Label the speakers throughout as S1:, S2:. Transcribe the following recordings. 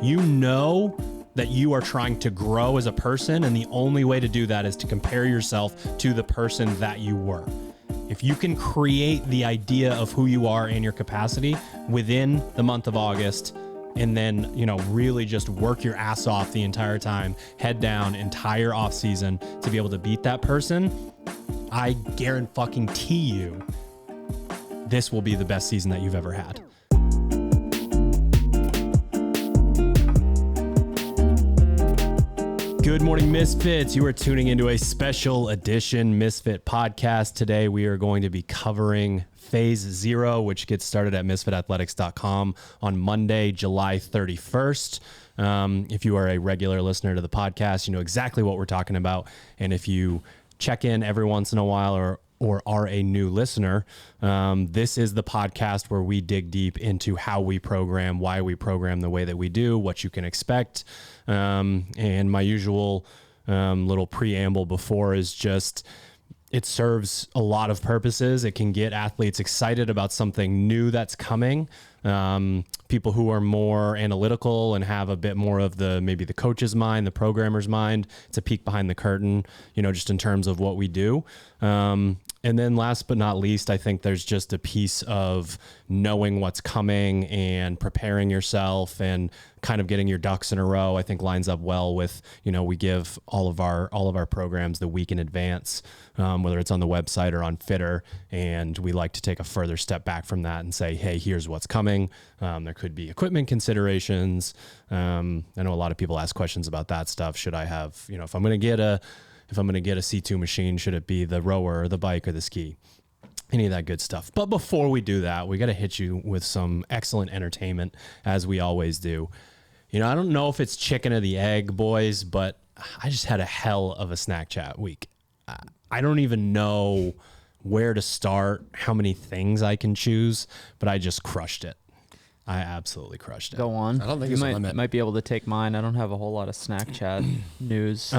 S1: You know that you are trying to grow as a person, and the only way to do that is to compare yourself to the person that you were. If you can create the idea of who you are and your capacity within the month of August, and then, really just work your ass off the entire time, head down, entire off season to be able to beat that person, I guarantee you, this will be the best season that you've ever had. Good morning, Misfits. You are tuning into a special edition Misfit podcast. Today, we are going to be covering Phase 0, which gets started at misfitathletics.com on Monday, July 31st. If you are a regular listener to the podcast, you know exactly what we're talking about. And if you check in every once in a while or are a new listener, this is the podcast where we dig deep into how we program, why we program the way that we do, what you can expect. And my usual little preamble before is just, it serves a lot of purposes. It can get athletes excited about something new that's coming. People who are more analytical and have a bit more of maybe the coach's mind, the programmer's mind. It's a peek behind the curtain, just in terms of what we do. And then last but not least, I think there's just a piece of knowing what's coming and preparing yourself and kind of getting your ducks in a row. I think lines up well with, we give all of our programs the week in advance, whether it's on the website or on Fitter. And we like to take a further step back from that and say, hey, here's what's coming. There could be equipment considerations. I know a lot of people ask questions about that stuff. Should I have, if I'm going to get a C2 machine, should it be the rower or the bike or the ski? Any of that good stuff. But before we do that, we got to hit you with some excellent entertainment, as we always do. I don't know if it's chicken or the egg, boys, but I just had a hell of a snack chat week. I don't even know where to start, how many things I can choose, but I just crushed it. I absolutely crushed it.
S2: Go on.
S3: I don't think you
S2: might be able to take mine. I don't have a whole lot of snack chat news.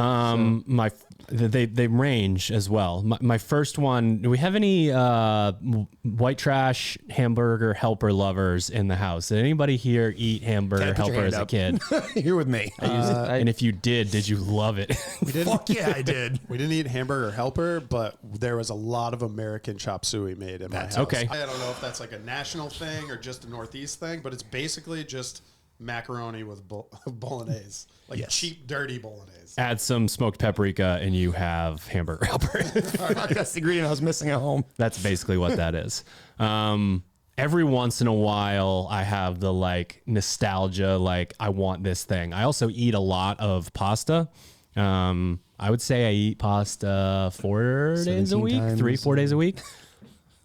S1: They range as well. My first one. Do we have any white trash hamburger helper lovers in the house? Did anybody here eat hamburger helper as a kid?
S3: You're with me.
S1: And if you did you love it?
S4: We didn't.
S3: Fuck yeah, I did.
S4: We didn't eat hamburger helper, but there was a lot of American chop suey made in my house.
S1: Okay.
S4: I don't know if that's like a national thing or just a Northeast thing, but it's basically just macaroni with bolognese, like cheap, dirty bolognese.
S1: Add some smoked paprika and you have hamburger helper.
S3: That's the ingredient I was missing at home.
S1: That's basically what that is. Every once in a while, I have the nostalgia, I want this thing. I also eat a lot of pasta. I would say I eat pasta 4 days a week, 3-4 days a week.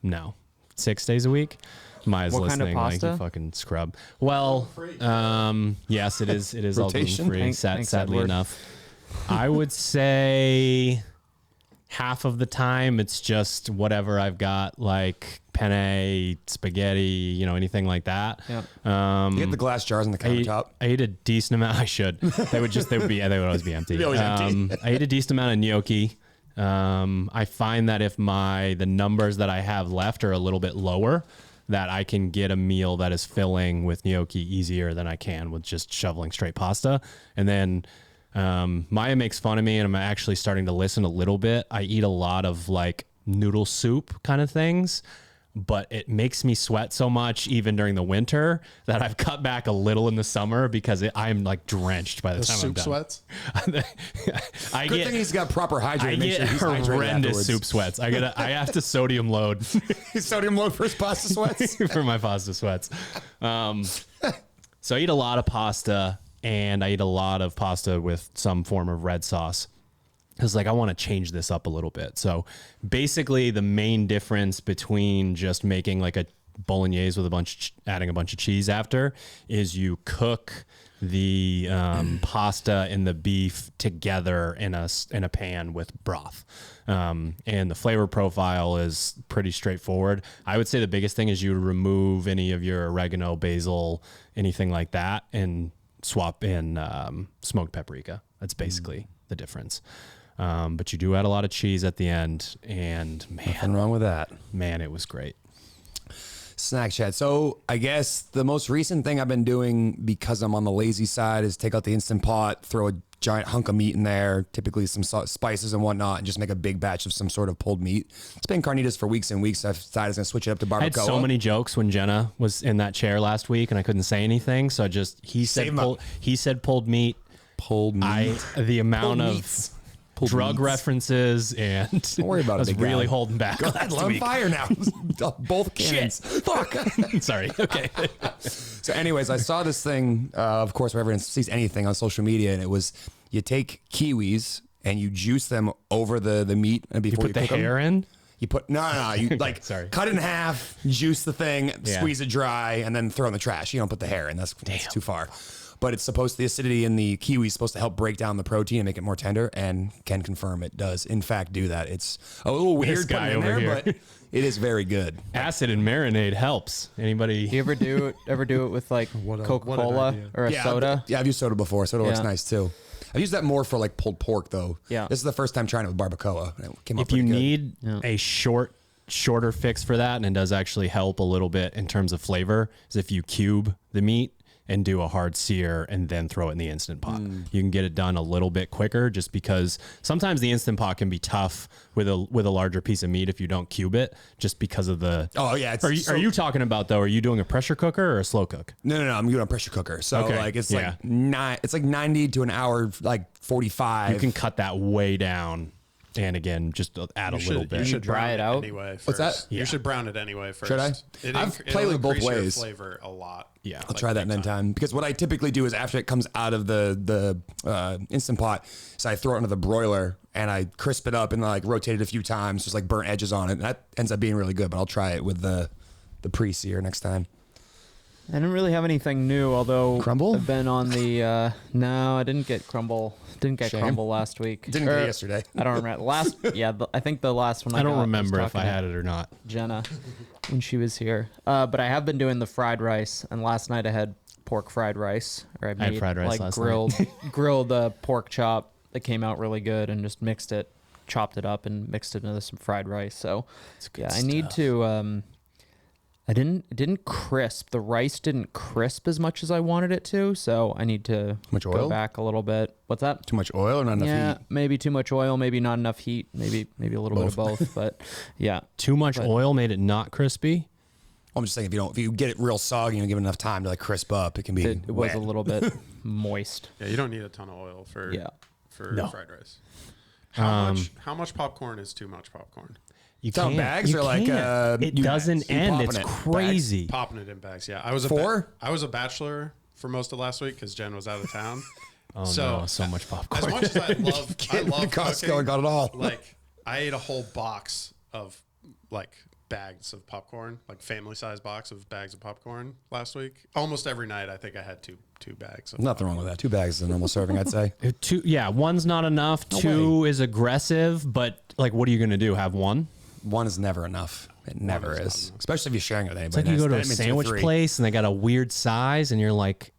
S1: No, 6 days a week. Maya's
S2: What
S1: listening,
S2: kind of pasta?
S1: you fucking scrub. Well, yes, it is. It is all gluten free. Sadly enough, I would say half of the time it's just whatever I've got, like penne, spaghetti, anything like that.
S2: Yep.
S3: You get the glass jars on the countertop.
S1: I ate a decent amount. I should. They would always be empty. I ate a decent amount of gnocchi. I find that if the numbers that I have left are a little bit lower, that I can get a meal that is filling with gnocchi easier than I can with just shoveling straight pasta. And then Maya makes fun of me, and I'm actually starting to listen a little bit. I eat a lot of noodle soup kind of things, but it makes me sweat so much even during the winter that I've cut back a little in the summer because I'm drenched by the time I'm done.
S4: Soup sweats?
S3: Good thing he's got proper hydrate.
S1: I get horrendous soup sweats. I have to sodium load.
S3: Sodium load for his pasta sweats?
S1: For my pasta sweats. So I eat a lot of pasta, and I eat a lot of pasta with some form of red sauce. Because I want to change this up a little bit. So basically the main difference between just making a bolognese with adding a bunch of cheese after is you cook the pasta and the beef together in a pan with broth. And the flavor profile is pretty straightforward. I would say the biggest thing is you remove any of your oregano, basil, anything like that, and swap in smoked paprika. That's basically the difference. But you do add a lot of cheese at the end, and man,
S3: nothing wrong with that.
S1: Man, it was great.
S3: Snack chat. So I guess the most recent thing I've been doing, because I'm on the lazy side, is take out the Instant Pot, throw a giant hunk of meat in there, typically some spices and whatnot, and just make a big batch of some sort of pulled meat. It's been carnitas for weeks and weeks. I've decided I was going to switch it up to barbacoa.
S1: I had so many jokes when Jenna was in that chair last week, and I couldn't say anything. So he said pulled meat.
S3: Pulled meat.
S1: The amount
S3: Pulled
S1: of
S3: meats.
S1: drug references, and
S3: Don't worry about it.
S1: I was
S3: big
S1: really
S3: guy.
S1: holding back.
S3: God, I'm on fire now. Both cannons. Fuck.
S1: Sorry. Okay.
S3: So anyways, I saw this thing, of course, wherever everyone sees anything on social media, and it was you take kiwis and you juice them over the meat and before
S1: You put the
S3: cook
S1: hair
S3: them.
S1: in.
S3: You put you like
S1: Sorry.
S3: cut it in half, juice the thing,
S1: Yeah.
S3: squeeze it dry, and then throw it in the trash. You don't put the hair in. That's too far. But it's the acidity in the kiwi is supposed to help break down the protein and make it more tender, and can confirm it does in fact do that. It's a little weird
S1: guy
S3: putting it in
S1: over
S3: there,
S1: here.
S3: but it is very good.
S1: Acid and marinade helps. Anybody?
S2: Do you ever do it with like
S4: What an
S2: Coca-Cola
S4: idea.
S2: or a soda?
S3: I've used soda before. Soda looks
S2: Yeah.
S3: nice too. I've used that more for like pulled pork though.
S2: Yeah.
S3: This is the first time trying it with barbacoa. And it came out
S1: If you
S3: pretty good.
S1: need a shorter fix for that, and it does actually help a little bit in terms of flavor, is if you cube the meat and do a hard sear and then throw it in the Instant Pot. You can get it done a little bit quicker, just because sometimes the Instant Pot can be tough with a larger piece of meat if you don't cube it, just because of the.
S3: Oh yeah.
S1: Are you talking about though? Are you doing a pressure cooker or a slow cook?
S3: No. I'm doing a pressure cooker. So
S1: Okay,
S3: like it's
S1: yeah.
S3: it's like 90 to an hour, like 45.
S1: You can cut that way down, and again, just add a little bit.
S4: You should
S2: dry
S4: brown
S2: it out?
S4: anyway. First.
S3: What's that?
S4: You
S1: Yeah.
S4: should brown it anyway first.
S3: Should I? I've played with both
S4: increase your
S3: ways.
S4: Flavor a lot.
S1: Yeah.
S3: I'll try that next time, because what I typically do is after it comes out of the Instant Pot, so I throw it into the broiler and I crisp it up and like rotate it a few times, just like burnt edges on it. And that ends up being really good. But I'll try it with the pre-sear next time.
S2: I didn't really have anything new, although
S3: Crumble?
S2: I've been on the no, I didn't get crumble. Didn't get
S3: Shame.
S2: crumble last week.
S3: Didn't get it yesterday.
S2: I don't remember. I think the last one
S1: I don't
S2: got was
S1: remember if I
S2: talking
S1: had it or not.
S2: to Jenna when she was here. But I have been doing the fried rice, and last night I had pork fried rice. Or I
S1: had
S2: made
S1: fried rice
S2: like
S1: last
S2: grilled pork chop that came out really good, and just chopped it up and mixed it into some fried rice. So yeah, I need to I didn't crisp. The rice didn't crisp as much as I wanted it to, so I need to
S3: Much
S2: go
S3: oil?
S2: back a little bit. What's that?
S3: Too much oil or not enough
S2: Yeah,
S3: heat?
S2: maybe too much oil, maybe not enough heat, maybe a little bit of both, but yeah.
S1: Too much oil made it not crispy.
S3: I'm just saying, if you get it real soggy and give it enough time to like crisp up, it can be
S2: It was
S3: wet.
S2: a little bit moist.
S4: Yeah, you don't need a ton of oil for
S1: No.
S4: fried rice. How much popcorn is too much popcorn?
S1: You
S3: It's on
S1: can't.
S3: bags
S1: You
S3: or like,
S1: can't. It
S3: you-
S1: doesn't
S3: you
S1: end.
S3: popping
S1: It's
S3: it?
S1: crazy.
S4: Popping it in bags. Yeah, I was I was a bachelor for most of last week because Jen was out of town.
S1: Oh
S4: so
S1: no, so much popcorn.
S4: As much as I love
S3: Costco
S4: cooking,
S3: and got it all.
S4: like I ate a whole box of like bags of popcorn, like family size box of bags of popcorn last week. Almost every night, I think I had two bags. Of
S3: Nothing wrong with that. 2 bags is a normal serving, I'd say.
S1: One's not enough. Two is aggressive, but like, what are you going to do? Have one?
S3: One is never enough. It never
S4: is not
S3: is.
S4: enough.
S3: Especially if you're sharing it with
S1: It's
S3: anybody.
S1: like you go to a
S3: That means you're
S1: sandwich
S3: 3.
S1: place and they got a weird size, and you're like,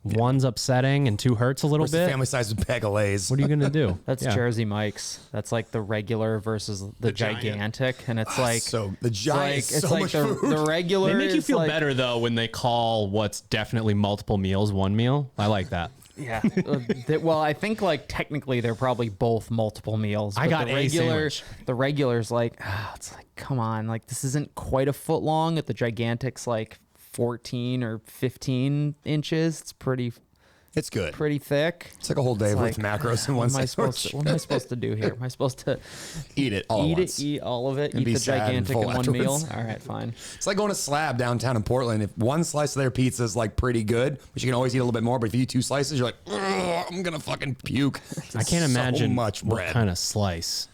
S1: one's upsetting and 2 hurts a little
S3: What's the
S1: bit.
S3: family size bag of Lay's?
S1: What are you going to do?
S2: That's
S1: Yeah.
S2: Jersey Mike's. That's like the regular versus the
S4: giant.
S2: gigantic, and it's like
S3: So the giant is
S2: it's
S3: so
S2: like
S3: much
S2: the
S3: food.
S2: regular.
S1: They make you
S2: is
S1: feel
S2: like-
S1: better though when they call what's definitely multiple meals one meal. I like that.
S2: Yeah. Well, I think like technically they're probably both multiple meals.
S1: I
S2: but
S1: got
S2: the
S1: a
S2: regular.
S1: sandwich.
S2: The regular's like, it's like, come on, like this isn't quite a foot long. At the gigantic's like 14 or 15 inches. It's pretty
S3: It's good.
S2: thick.
S3: It's like a whole day
S2: It's
S3: worth of
S2: like,
S3: macros in
S2: What
S3: one
S2: am I
S3: sandwich.
S2: what am I supposed to do here? Am I supposed to
S3: Eat it all at once.
S2: eat all of it?
S3: And
S2: Eat
S3: be
S2: the
S3: sad and
S2: gigantic in
S3: full
S2: one meal?
S3: afterwards.
S2: All right, fine.
S3: It's like going to Slab downtown in Portland. If one slice of their pizza is like pretty good, but you can always eat a little bit more. But if you eat 2 slices, you're like, "Ugh, I'm gonna fucking puke.
S1: I can't imagine
S3: so much
S1: what
S3: bread.
S1: kind of slice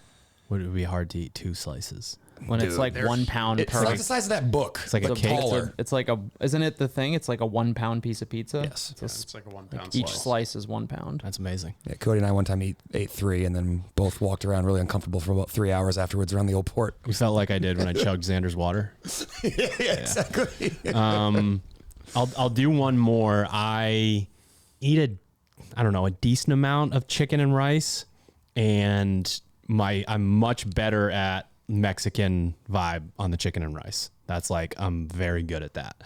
S1: would it be hard to eat 2 slices.
S2: When it's
S3: Dude,
S2: like 1 pound
S3: It's
S2: per.
S3: like the size of that book.
S1: It's like a
S2: It's
S1: cake.
S3: taller.
S2: It's like a, isn't it the thing? It's like a 1 pound piece of pizza.
S3: Yes.
S2: It's a
S4: It's like a 1 pound
S2: each
S4: slice.
S2: slice is 1 pound.
S1: That's amazing.
S3: Yeah, Cody and I one time ate 3 and then both walked around really uncomfortable for about 3 hours afterwards around the old port.
S1: You felt like I did when I chugged Xander's water.
S3: yeah, exactly.
S1: I'll do one more. I eat a decent amount of chicken and rice, and I'm much better at Mexican vibe on the chicken and rice. That's like, I'm very good at that.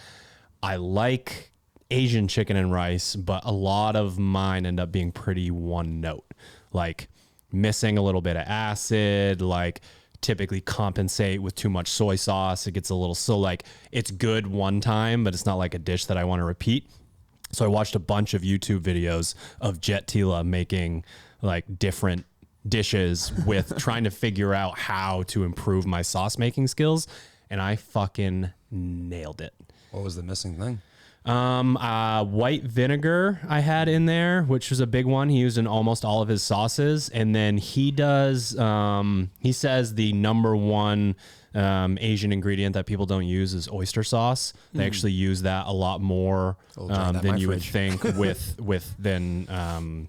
S1: I like Asian chicken and rice, but a lot of mine end up being pretty one note, like missing a little bit of acid, like typically compensate with too much soy sauce. It gets a little, so like it's good one time, but it's not like a dish that I want to repeat. So I watched a bunch of YouTube videos of Jet Tila making like different dishes with trying to figure out how to improve my sauce making skills. And I fucking nailed it.
S3: What was the missing thing?
S1: White vinegar I had in there, which was a big one. He used in almost all of his sauces. And then he does, he says the number one Asian ingredient that people don't use is oyster sauce. They actually use that a lot more than you would think than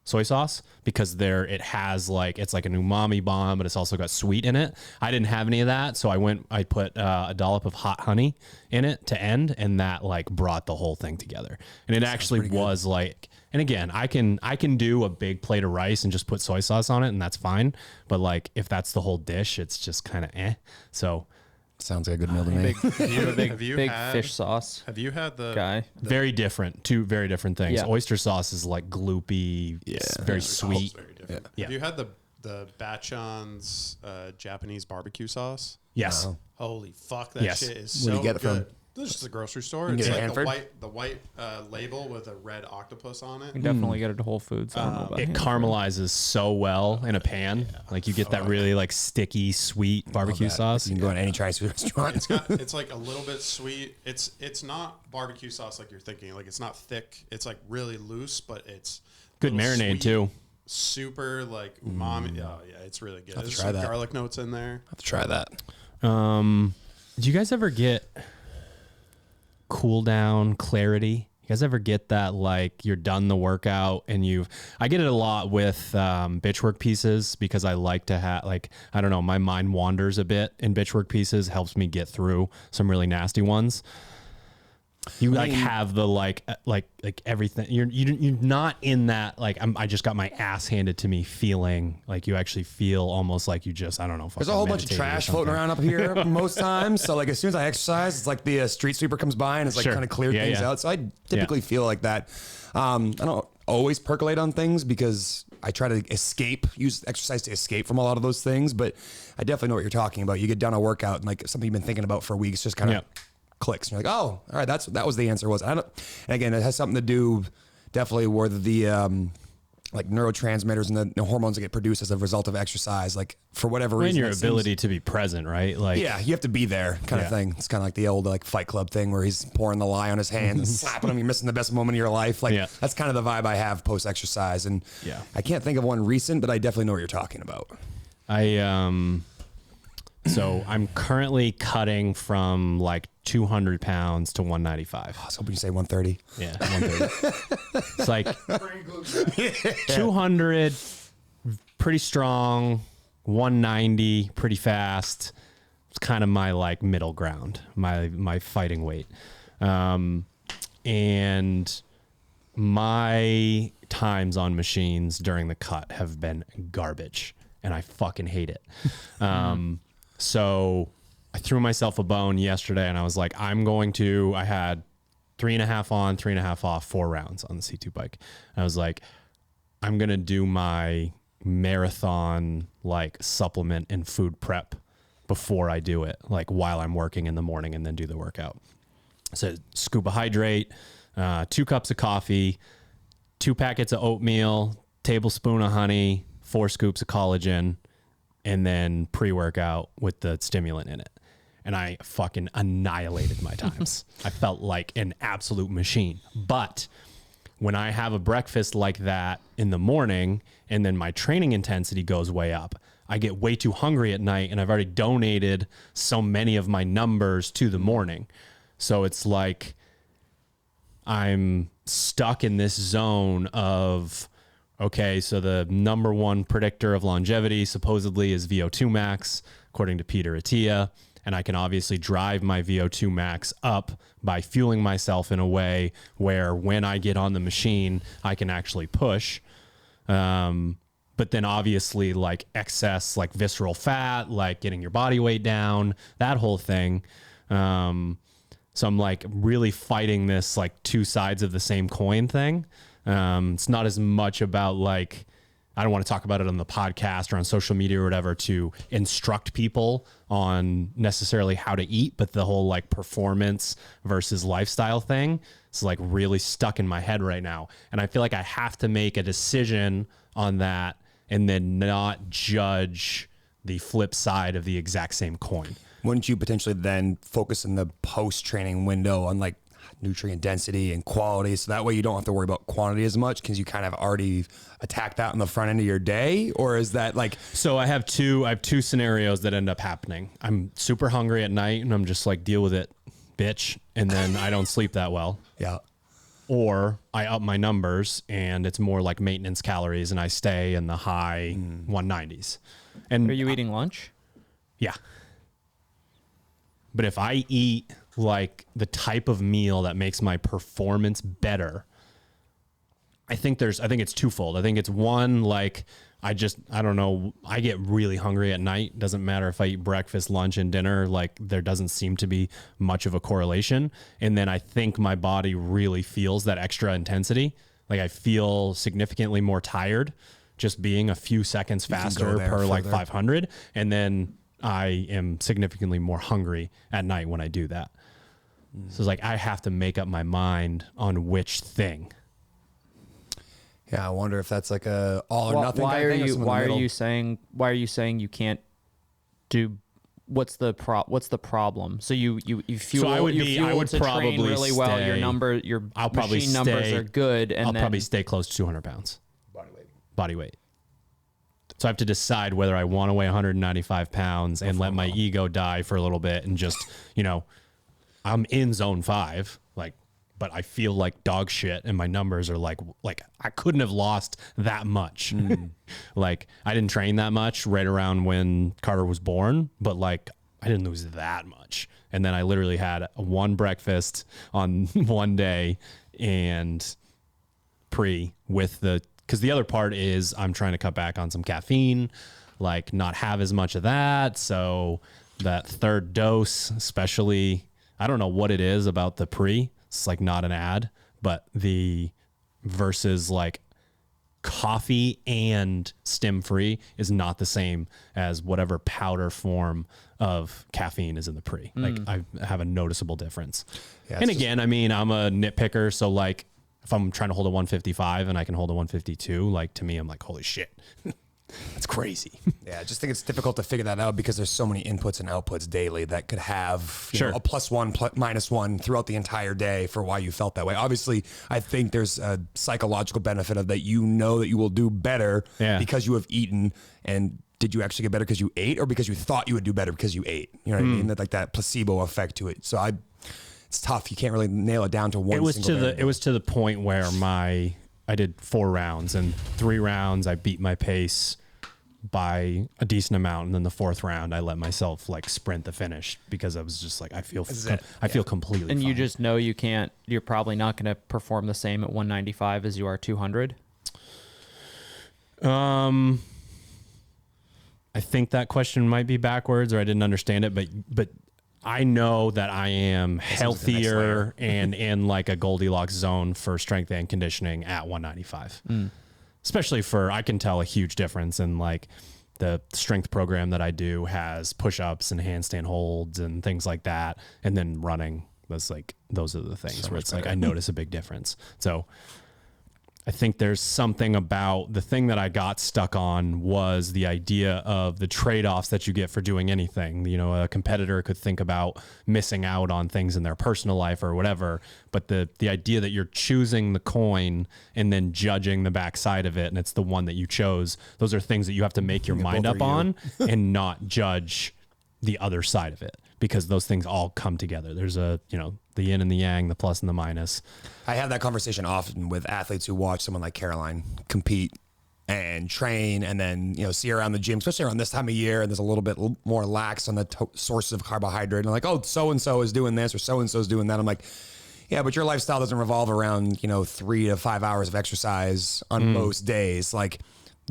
S1: soy sauce, because it has like, it's like an umami bomb, but it's also got sweet in it. I didn't have any of that, so I put a dollop of hot honey in it to end, and that like brought the whole thing together. And it actually was like, and again, I can do a big plate of rice and just put soy sauce on it, and that's fine. But like if that's the whole dish, it's just kind of So
S3: sounds like a good meal to me.
S2: Big fish sauce.
S4: Have you had the
S2: guy?
S1: Very different, two very different things.
S2: Yeah.
S1: Oyster sauce is like gloopy, it's very sweet.
S4: Very different.
S1: Yeah.
S4: Have you had the Bachon's Japanese barbecue sauce?
S1: Yes.
S3: No.
S4: Holy fuck, that
S1: Yes.
S4: shit is
S3: Where do
S4: so
S3: you get it from?
S4: good. This is just a grocery store.
S3: You
S4: It's
S3: get it
S4: like
S3: Hanford?
S4: the white label with a red octopus on
S2: You
S4: it.
S2: can definitely get it at Whole Foods. I don't know about
S1: It
S2: Hanford.
S1: caramelizes so well in a pan. Like you get that really like sticky, sweet barbecue
S3: Love that.
S1: sauce.
S3: You can go to any Chinese food restaurant.
S4: It's like a little bit sweet. It's not barbecue sauce like you're thinking. Like it's not thick. It's like really loose, but it's
S1: Good
S4: little
S1: marinade
S4: sweet,
S1: too.
S4: Super like umami. Oh yeah, it's really good.
S3: have to
S4: There's
S3: try
S4: some
S3: that.
S4: garlic notes in there.
S3: Have to try that.
S1: Do you guys ever get cool down clarity? You guys ever get that, like you're done the workout and I get it a lot with bitch work pieces, because I like to have, like, I don't know, my mind wanders a bit in bitch work pieces, helps me get through some really nasty ones. You like have the like everything. You're not in that like I just got my ass handed to me feeling. Like you actually feel almost like you just, I don't know.
S3: There's a whole bunch of trash floating around up here most times. So like as soon as I exercise, it's like the street sweeper comes by and it's like
S1: Sure.
S3: kind of clear
S1: Yeah,
S3: things
S1: yeah.
S3: out. So I typically feel like that. I don't always percolate on things because I try to use exercise to escape from a lot of those things. But I definitely know what you're talking about. You get done a workout and like something you've been thinking about for weeks just kind of clicks. And you're like, oh, all right, that was the answer. And again, it has something to do definitely with the like neurotransmitters and the hormones that get produced as a result of exercise. Like for whatever reason,
S1: And your ability to be present, right? Like
S3: yeah, you have to be there kind of thing. It's kind of like the old like Fight Club thing where he's pouring the lye on his hands and slapping him. You're missing the best moment of your life. Like that's kind of the vibe I have post exercise. And I can't think of one recent, but I definitely know what you're talking about.
S1: So I'm currently cutting from like 200 pounds to 195.
S3: I was hoping you say 130.
S1: Yeah, 130. It's like 200, pretty strong, 190, pretty fast. It's kind of my like middle ground, my fighting weight. And my times on machines during the cut have been garbage, and I fucking hate it. So I threw myself a bone yesterday and I was like, I had 3.5 on, 3.5 off, 4 rounds on the C2 bike. And I was like, I'm going to do my marathon, like supplement and food prep before I do it, like while I'm working in the morning, and then do the workout. So scuba hydrate, 2 cups of coffee, 2 packets of oatmeal, tablespoon of honey, 4 scoops of collagen, and then pre-workout with the stimulant in it. And I fucking annihilated my times. I felt like an absolute machine. But when I have a breakfast like that in the morning and then my training intensity goes way up, I get way too hungry at night, and I've already donated so many of my numbers to the morning. So it's like I'm stuck in this zone of, okay, so the number one predictor of longevity supposedly is VO2 max, according to Peter Attia. And I can obviously drive my VO2 max up by fueling myself in a way where when I get on the machine, I can actually push. But but then obviously like excess, like visceral fat, like getting your body weight down, that whole thing. So I'm like really fighting this like two sides of the same coin thing. It's not as much about like, I don't want to talk about it on the podcast or on social media or whatever to instruct people on necessarily how to eat, but the whole like performance versus lifestyle thing is like really stuck in my head right now. And I feel like I have to make a decision on that and then not judge the flip side of the exact same coin.
S3: Wouldn't you potentially then focus in the post-training window on like nutrient density and quality, so that way you don't have to worry about quantity as much because you kind of already attacked that on the front end of your day? Or is that like...
S1: So I have two scenarios that end up happening. I'm super hungry at night and I'm just like, deal with it, bitch. And then I don't sleep that well.
S3: Yeah.
S1: Or I up my numbers and it's more like maintenance calories and I stay in the high 190s. And
S2: are you eating lunch?
S1: Yeah. But if I eat like the type of meal that makes my performance better, I think it's twofold. I think it's one, like I don't know, I get really hungry at night. Doesn't matter if I eat breakfast, lunch, and dinner, like there doesn't seem to be much of a correlation. And then I think my body really feels that extra intensity. Like I feel significantly more tired just being a few seconds faster per like 500. And then I am significantly more hungry at night when I do that. So it's like I have to make up my mind on which thing.
S3: Yeah, I wonder if that's like a all or nothing.
S2: Why are you saying you can't do? What's the problem? So you fuel.
S1: So I would
S2: to
S1: probably
S2: train really well. Your machine numbers are good, and
S1: I'll probably stay close to 200 pounds body weight. So I have to decide whether I want to weigh 195 pounds and let my ego die for a little bit and just, I'm in zone 5, like, but I feel like dog shit and my numbers are like I couldn't have lost that much. Like I didn't train that much right around when Carter was born, but like I didn't lose that much. And then I literally had one breakfast on one day and because the other part is I'm trying to cut back on some caffeine, like not have as much of that. So that third dose, especially, I don't know what it is about the it's like not an ad, but the versus like coffee and stim free is not the same as whatever powder form of caffeine is in the Like I have a noticeable difference. Yeah, and again, I mean, I'm a nitpicker. So like, if I'm trying to hold a 155 and I can hold a 152, like to me, I'm like, holy shit, that's crazy.
S3: Yeah, I just think it's difficult to figure that out because there's so many inputs and outputs daily that could have you know, a +1, -1 throughout the entire day for why you felt that way. Obviously, I think there's a psychological benefit of that. That you will do better because you have eaten. And did you actually get better because you ate or because you thought you would do better because you ate? You know what I mean? That like that placebo effect to it. So it's tough. You can't really nail it down to one. It
S1: was to the point where I did 4 rounds and 3 rounds I beat my pace by a decent amount, and then the 4th round I let myself like sprint the finish because I was just like I feel completely.
S2: And
S1: fine.
S2: you just know you can't. You're probably not going to perform the same at 195 as you are 200.
S1: I think that question might be backwards, or I didn't understand it, but I know that I am healthier and in like a Goldilocks zone for strength and conditioning at 195. Especially I can tell a huge difference in like the strength program that I do has push-ups and handstand holds and things like that. And then running, those are the things where it's like I notice a big difference. So I think there's something about the thing that I got stuck on was the idea of the trade-offs that you get for doing anything. You know, a competitor could think about missing out on things in their personal life or whatever, but the idea that you're choosing the coin and then judging the backside of it, and it's the one that you chose, those are things that you have to make your mind up on and not judge the other side of it, because those things all come together. There's the yin and the yang, the plus and the minus.
S3: I have that conversation often with athletes who watch someone like Caroline compete and train and then, see her around the gym, especially around this time of year. And there's a little bit more lax on the sources of carbohydrate. And like, oh, so-and-so is doing this or so-and-so is doing that. I'm like, yeah, but your lifestyle doesn't revolve around, 3 to 5 hours of exercise on most days. Like,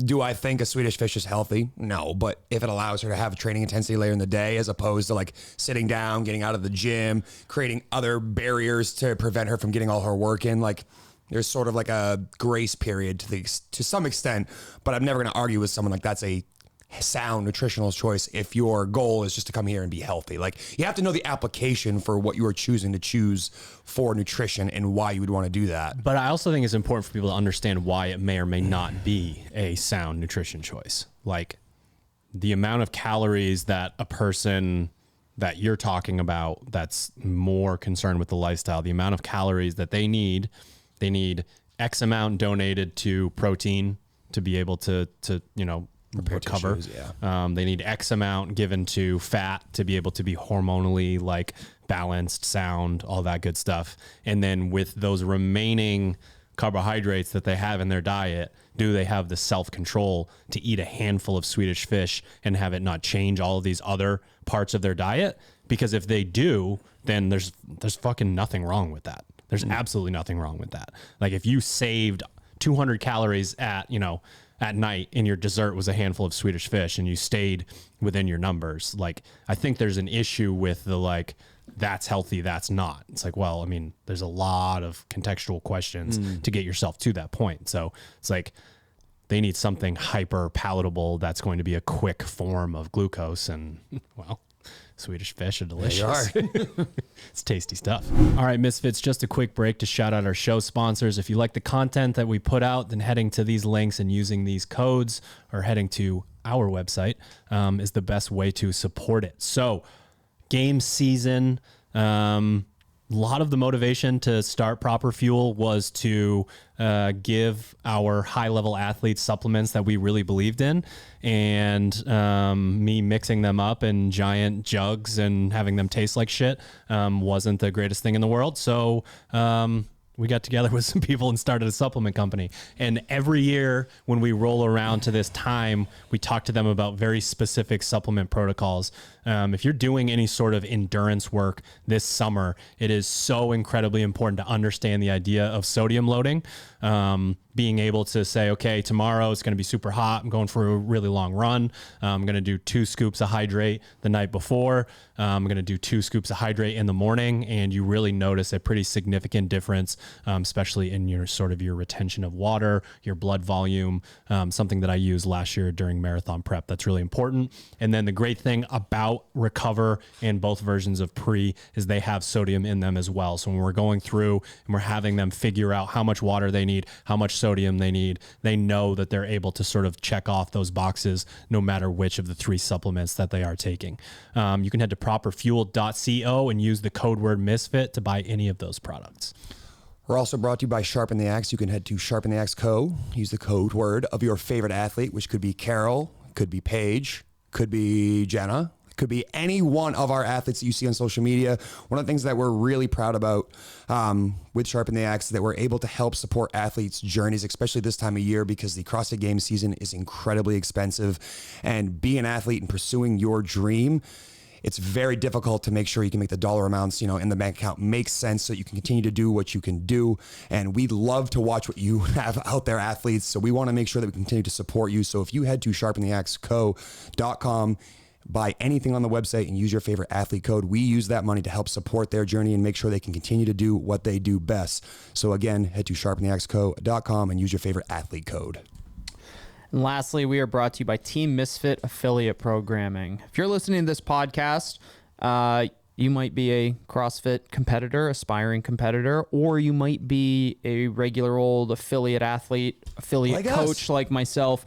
S3: Do I think a Swedish fish is healthy? No, but if it allows her to have a training intensity later in the day, as opposed to like sitting down, getting out of the gym, creating other barriers to prevent her from getting all her work in, like there's sort of like a grace period to some extent, but I'm never going to argue with someone like that's a sound nutritional choice if your goal is just to come here and be healthy. Like you have to know the application for what you are choosing to choose for nutrition and why you would want to do that.
S1: But I also think it's important for people to understand why it may or may not be a sound nutrition choice. Like the amount of calories that a person that you're talking about that's more concerned with the lifestyle, the amount of calories that they need X amount donated to protein to be able to recover.
S3: Tissues, yeah.
S1: They need X amount given to fat to be able to be hormonally like balanced, sound, all that good stuff. And then with those remaining carbohydrates that they have in their diet, do they have the self-control to eat a handful of Swedish fish and have it not change all of these other parts of their diet? Because if they do, then there's fucking nothing wrong with that. There's absolutely nothing wrong with that. Like if you saved 200 calories at night and your dessert was a handful of Swedish fish and you stayed within your numbers, like I think there's an issue with the like, that's healthy, that's not. It's like, well, I mean, there's a lot of contextual questions to get yourself to that point. So it's like they need something hyper palatable that's going to be a quick form of glucose, and well, Swedish fish are delicious. It's tasty stuff. All right, Misfits, just a quick break to shout out our show sponsors. If you like the content that we put out, then heading to these links and using these codes or heading to our website is the best way to support it. So game season, a lot of the motivation to start Proper Fuel was to give our high-level athletes supplements that we really believed in, and me mixing them up in giant jugs and having them taste like shit wasn't the greatest thing in the world. So we got together with some people and started a supplement company. And every year when we roll around to this time, we talk to them about very specific supplement protocols. If you're doing any sort of endurance work this summer, it is so incredibly important to understand the idea of sodium loading. Being able to say, okay, tomorrow it's going to be super hot. I'm going for a really long run. I'm going to do 2 scoops of hydrate the night before. I'm going to do 2 scoops of hydrate in the morning. And you really notice a pretty significant difference, especially in your sort of your retention of water, your blood volume, something that I used last year during marathon prep. That's really important. And then the great thing about Recover and both versions of Pre is they have sodium in them as well. So when we're going through and we're having them figure out how much water they need, how much sodium they need, they know that they're able to sort of check off those boxes no matter which of the 3 supplements that they are taking. You can head to properfuel.co and use the code word Misfit to buy any of those products.
S3: We're also brought to you by Sharpen the Axe. You can head to Sharpen the Axe Co. Use the code word of your favorite athlete, which could be Carol, could be Paige, could be Jenna, could be any one of our athletes that you see on social media. One of the things that we're really proud about with Sharpen the Axe is that we're able to help support athletes' journeys, especially this time of year, because the CrossFit Games season is incredibly expensive. And being an athlete and pursuing your dream, it's very difficult to make sure you can make the dollar amounts, in the bank account make sense so you can continue to do what you can do. And we love to watch what you have out there, athletes. So we want to make sure that we continue to support you. So if you head to sharpentheaxeco.com, buy anything on the website and use your favorite athlete code, we use that money to help support their journey and make sure they can continue to do what they do best. So again, head to sharpentheaxeco.com and use your favorite athlete code.
S2: And lastly, we are brought to you by Team Misfit Affiliate Programming. If you're listening to this podcast, you might be a CrossFit competitor, aspiring competitor, or you might be a regular old affiliate athlete, affiliate coach like myself,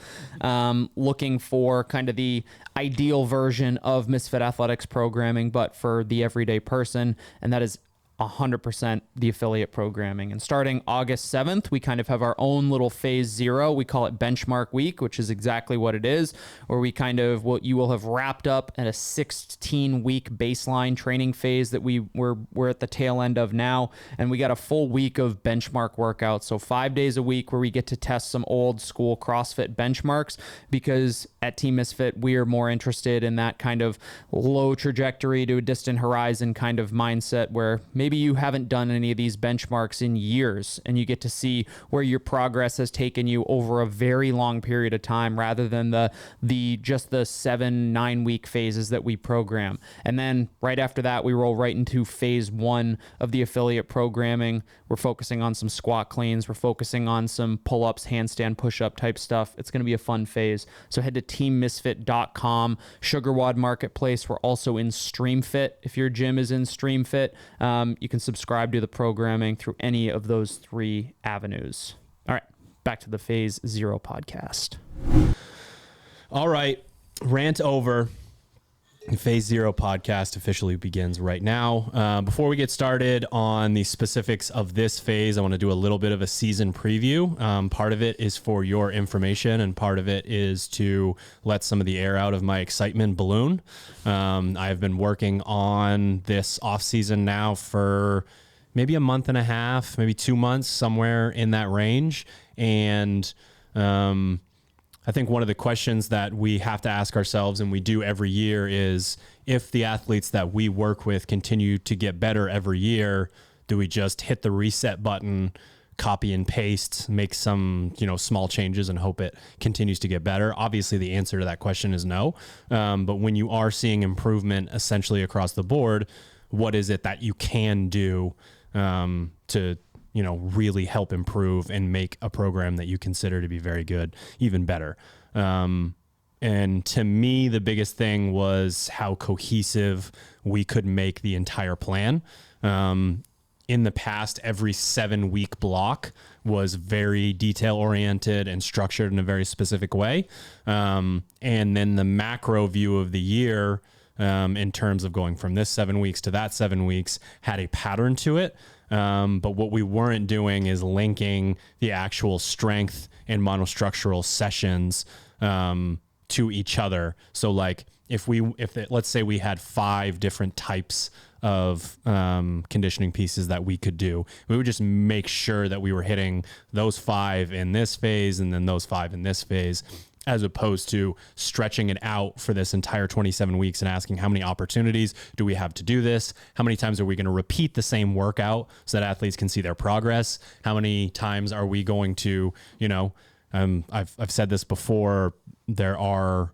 S2: looking for kind of the ideal version of Misfit Athletics programming, but for the everyday person, and that is 100% the affiliate programming. And starting August 7th, we kind of have our own little phase 0. We call it Benchmark Week, which is exactly what it is, where we kind of, what you will have wrapped up at a 16-week baseline training phase that we're at the tail end of now. And we got a full week of benchmark workouts. So 5 days a week where we get to test some old school CrossFit benchmarks, because at Team Misfit, we are more interested in that kind of low trajectory to a distant horizon kind of mindset where maybe maybe you haven't done any of these benchmarks in years, and you get to see where your progress has taken you over a very long period of time rather than the 7-9 week phases that we program. And then right after that, we roll right into phase 1 of the affiliate programming. We're focusing on some squat cleans. We're focusing on some pull-ups, handstand push-up type stuff. It's going to be a fun phase. So head to teammisfit.com, SugarWOD Marketplace. We're also in StreamFit. If your gym is in StreamFit, you can subscribe to the programming through any of those 3 avenues. All right, back to the Phase 0 podcast.
S1: All right, rant over. The Phase 0 podcast officially begins right now. Before we get started on the specifics of this phase, I want to do a little bit of a season preview. Part of it is for your information, and part of it is to let some of the air out of my excitement balloon. I've been working on this off season now for maybe a month and a half, maybe 2 months, somewhere in that range. And I think one of the questions that we have to ask ourselves, and we do every year, is if the athletes that we work with continue to get better every year, do we just hit the reset button, copy and paste, make some, small changes and hope it continues to get better? Obviously, the answer to that question is no. But when you are seeing improvement essentially across the board, what is it that you can do to really help improve and make a program that you consider to be very good even better? And to me, the biggest thing was how cohesive we could make the entire plan. In the past, every 7-week block was very detail oriented and structured in a very specific way. And then the macro view of the year, in terms of going from this 7 weeks to that 7 weeks, had a pattern to it. But what we weren't doing is linking the actual strength and monostructural sessions to each other. So like let's say we had 5 different types of conditioning pieces that we could do, we would just make sure that we were hitting those 5 in this phase and then those 5 in this phase, as opposed to stretching it out for this entire 27 weeks and asking how many opportunities do we have to do this? How many times are we going to repeat the same workout so that athletes can see their progress? How many times are we going to, I've said this before, there are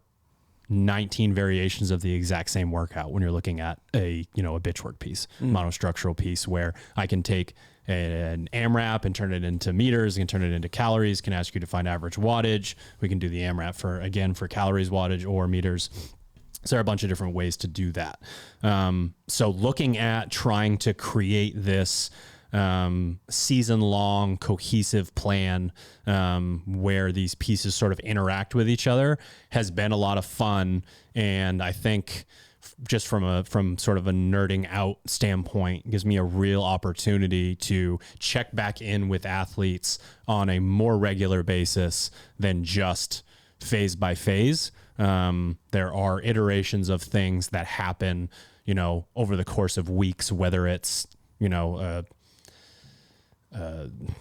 S1: 19 variations of the exact same workout when you're looking at a bitch work piece, monostructural piece, where I can take an AMRAP and turn it into meters, can turn it into calories, can ask you to find average wattage. We can do the AMRAP for calories, wattage, or meters. So there are a bunch of different ways to do that. So looking at trying to create this season-long cohesive plan where these pieces sort of interact with each other has been a lot of fun. And I think just from sort of a nerding out standpoint, gives me a real opportunity to check back in with athletes on a more regular basis than just phase by phase. There are iterations of things that happen, over the course of weeks, whether it's,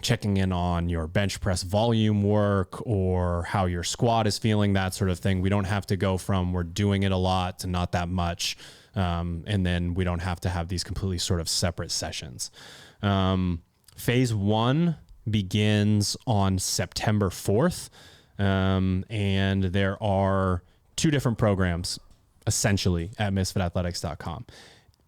S1: checking in on your bench press volume work or how your squat is feeling, that sort of thing. We don't have to go from we're doing it a lot to not that much. And then we don't have to have these completely sort of separate sessions. Phase 1 begins on September 4th. And there are 2 different programs essentially at misfitathletics.com.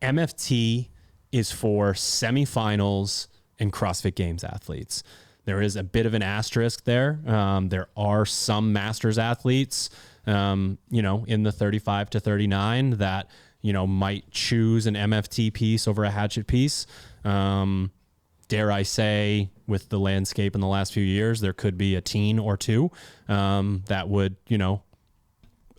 S1: MFT is for semifinals and CrossFit Games athletes. There is a bit of an asterisk there. There are some masters athletes, in the 35 to 39 that, might choose an MFT piece over a Hatchet piece. Dare I say, with the landscape in the last few years, there could be a teen or 2 that would,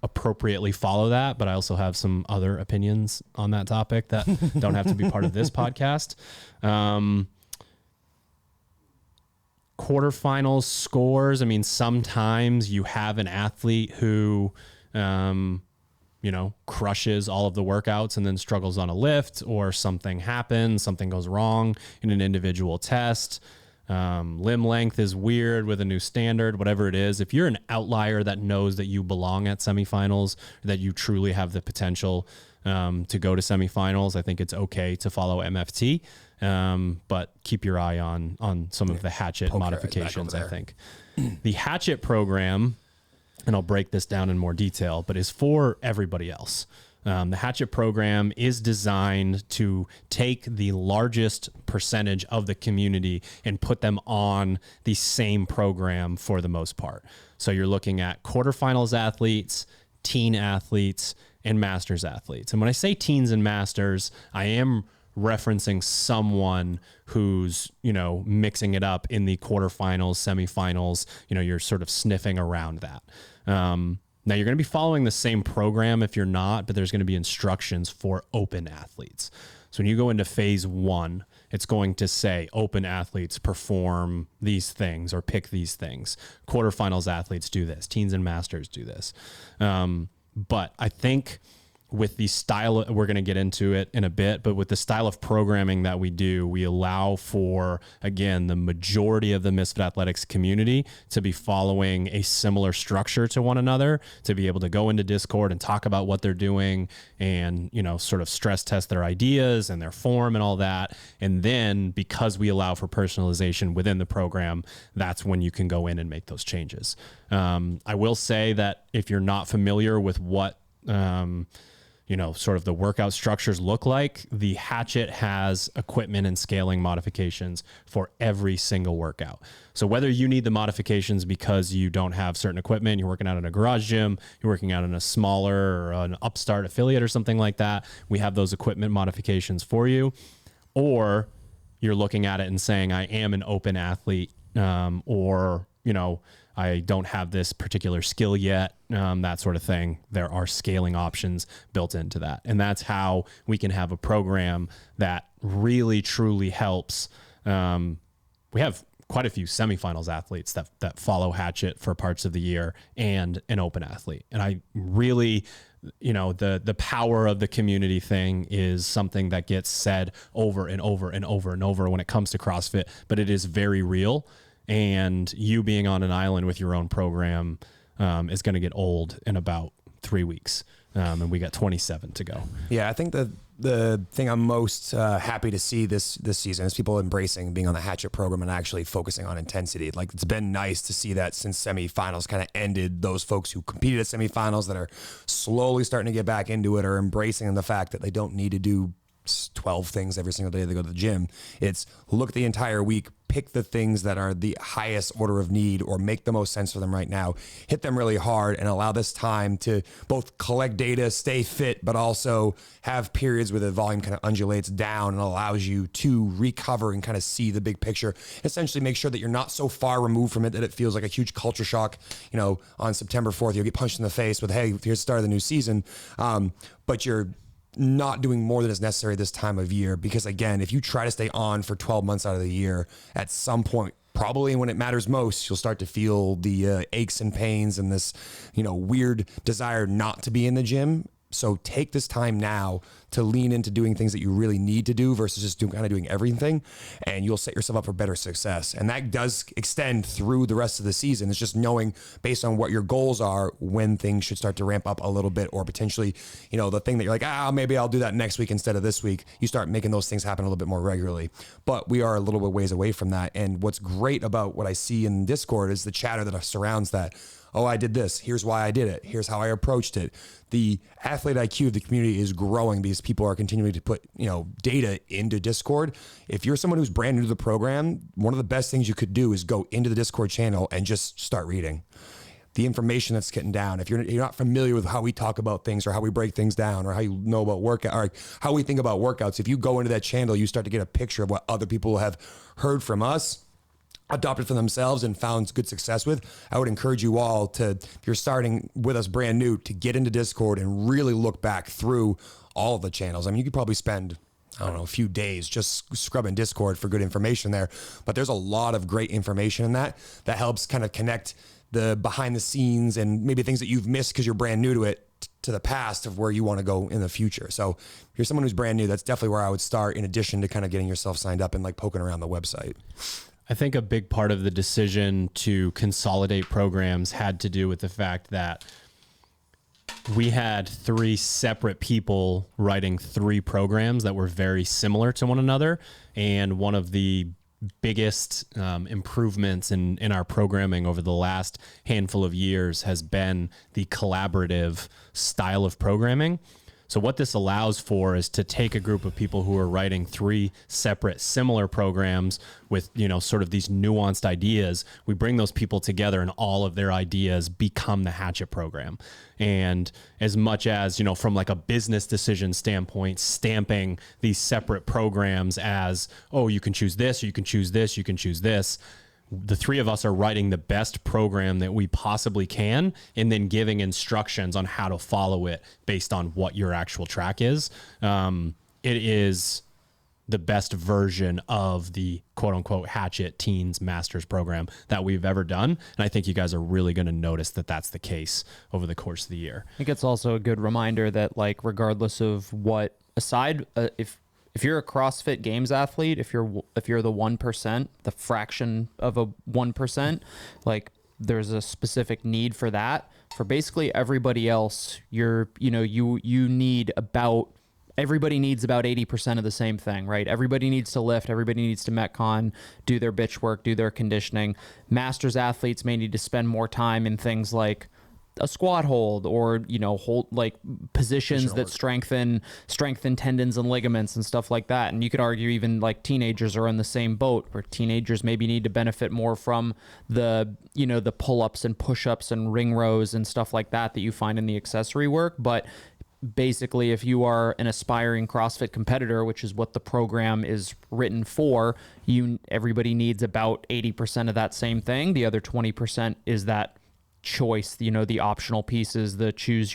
S1: appropriately follow that. But I also have some other opinions on that topic that don't have to be part of this podcast. Quarterfinals scores. I mean, sometimes you have an athlete who, crushes all of the workouts and then struggles on a lift, or something happens, something goes wrong in an individual test. Limb length is weird with a new standard, whatever it is. If you're an outlier that knows that you belong at semifinals, that you truly have the potential to go to semifinals, I think it's okay to follow MFT. But keep your eye on some of the Hatchet modifications, I think. The Hatchet program, and I'll break this down in more detail, but is for everybody else. The Hatchet program is designed to take the largest percentage of the community and put them on the same program for the most part. So you're looking at quarterfinals athletes, teen athletes, and masters athletes. And when I say teens and masters, I am referencing someone who's, mixing it up in the quarterfinals, semifinals, you're sort of sniffing around that. Now you're going to be following the same program if you're not, but there's going to be instructions for open athletes. So when you go into phase 1, it's going to say open athletes perform these things or pick these things. Quarterfinals athletes do this. Teens and masters do this. But I think with the style, we're going to get into it in a bit, but with the style of programming that we do, we allow for, again, the majority of the Misfit Athletics community to be following a similar structure to one another, to be able to go into Discord and talk about what they're doing and, sort of stress test their ideas and their form and all that. And then because we allow for personalization within the program, that's when you can go in and make those changes. I will say that if you're not familiar with what, sort of the workout structures look like, the Hatchet has equipment and scaling modifications for every single workout. So whether you need the modifications because you don't have certain equipment, you're working out in a garage gym, you're working out in a smaller or an upstart affiliate or something like that, we have those equipment modifications for you. Or you're looking at it and saying, I am an open athlete, or, I don't have this particular skill yet, that sort of thing. There are scaling options built into that. And that's how we can have a program that really, truly helps. We have quite a few semifinals athletes that follow Hatchet for parts of the year and an open athlete. And I really, the power of the community thing is something that gets said over and over and over and over when it comes to CrossFit, but it is very real. And you being on an island with your own program is going to get old in about 3 weeks. And we got 27 to go.
S3: Yeah, I think the thing I'm most happy to see this season is people embracing being on the Hatchet program and actually focusing on intensity. Like, it's been nice to see that since semifinals kind of ended, those folks who competed at semifinals that are slowly starting to get back into it are embracing the fact that they don't need to do 12 things every single day they go to the gym. It's look at the entire week, pick the things that are the highest order of need or make the most sense for them right now, hit them really hard, and allow this time to both collect data, stay fit, but also have periods where the volume kind of undulates down and allows you to recover and kind of see the big picture. Essentially make sure that you're not so far removed from it that it feels like a huge culture shock. On September 4th, you'll get punched in the face with, hey, here's the start of the new season. But you're not doing more than is necessary this time of year, because again, if you try to stay on for 12 months out of the year, at some point, probably when it matters most, you'll start to feel the aches and pains and this, weird desire not to be in the gym. So take this time now to lean into doing things that you really need to do versus just doing everything, and you'll set yourself up for better success. And that does extend through the rest of the season. It's just knowing based on what your goals are when things should start to ramp up a little bit, or potentially, the thing that you're like, maybe I'll do that next week instead of this week. You start making those things happen a little bit more regularly. But we are a little bit ways away from that. And what's great about what I see in Discord is the chatter that surrounds that. Oh, I did this. Here's why I did it. Here's how I approached it. The athlete IQ of the community is growing because people are continuing to put, data into Discord. If you're someone who's brand new to the program, one of the best things you could do is go into the Discord channel and just start reading the information that's getting down. If you're not familiar with how we talk about things or how we break things down or how you know about workout or how we think about workouts, if you go into that channel, you start to get a picture of what other people have heard from us, adopted for themselves, and found good success with. I would encourage you all to, if you're starting with us brand new, to get into Discord and really look back through all of the channels. I mean, you could probably spend, a few days just scrubbing Discord for good information there, but there's a lot of great information in that helps kind of connect the behind the scenes and maybe things that you've missed because you're brand new to it, to the past of where you want to go in the future. So if you're someone who's brand new, that's definitely where I would start, in addition to kind of getting yourself signed up and like poking around the website.
S1: I think a big part of the decision to consolidate programs had to do with the fact that we had 3 separate people writing 3 programs that were very similar to one another. And one of the biggest improvements in our programming over the last handful of years has been the collaborative style of programming. So what this allows for is to take a group of people who are writing 3 separate similar programs with, sort of these nuanced ideas. We bring those people together and all of their ideas become the Hatchet program. And as much as, from like a business decision standpoint, stamping these separate programs as, oh, you can choose this, or you can choose this, you can choose this. The 3 of us are writing the best program that we possibly can and then giving instructions on how to follow it based on what your actual track is. It is the best version of the quote unquote Hatchet Teens Masters program that we've ever done. And I think you guys are really going to notice that that's the case over the course of the year.
S2: I think it's also a good reminder that, like, regardless of what, aside, if you're a CrossFit Games athlete, if you're the 1%, the fraction of a 1%, like, there's a specific need for that. For basically everybody else, everybody needs about 80% of the same thing, right? Everybody needs to lift, everybody needs to Metcon, do their bitch work, do their conditioning. Masters athletes may need to spend more time in things like a squat hold, or hold, like, positions that strengthen tendons and ligaments and stuff like that. And you could argue even like teenagers are in the same boat, where teenagers maybe need to benefit more from the the pull-ups and push-ups and ring rows and stuff like that you find in the accessory work. But basically, if you are an aspiring CrossFit competitor, which is what the program is written for, everybody needs about 80% of that same thing. The other 20% is that choice, the optional pieces, the choose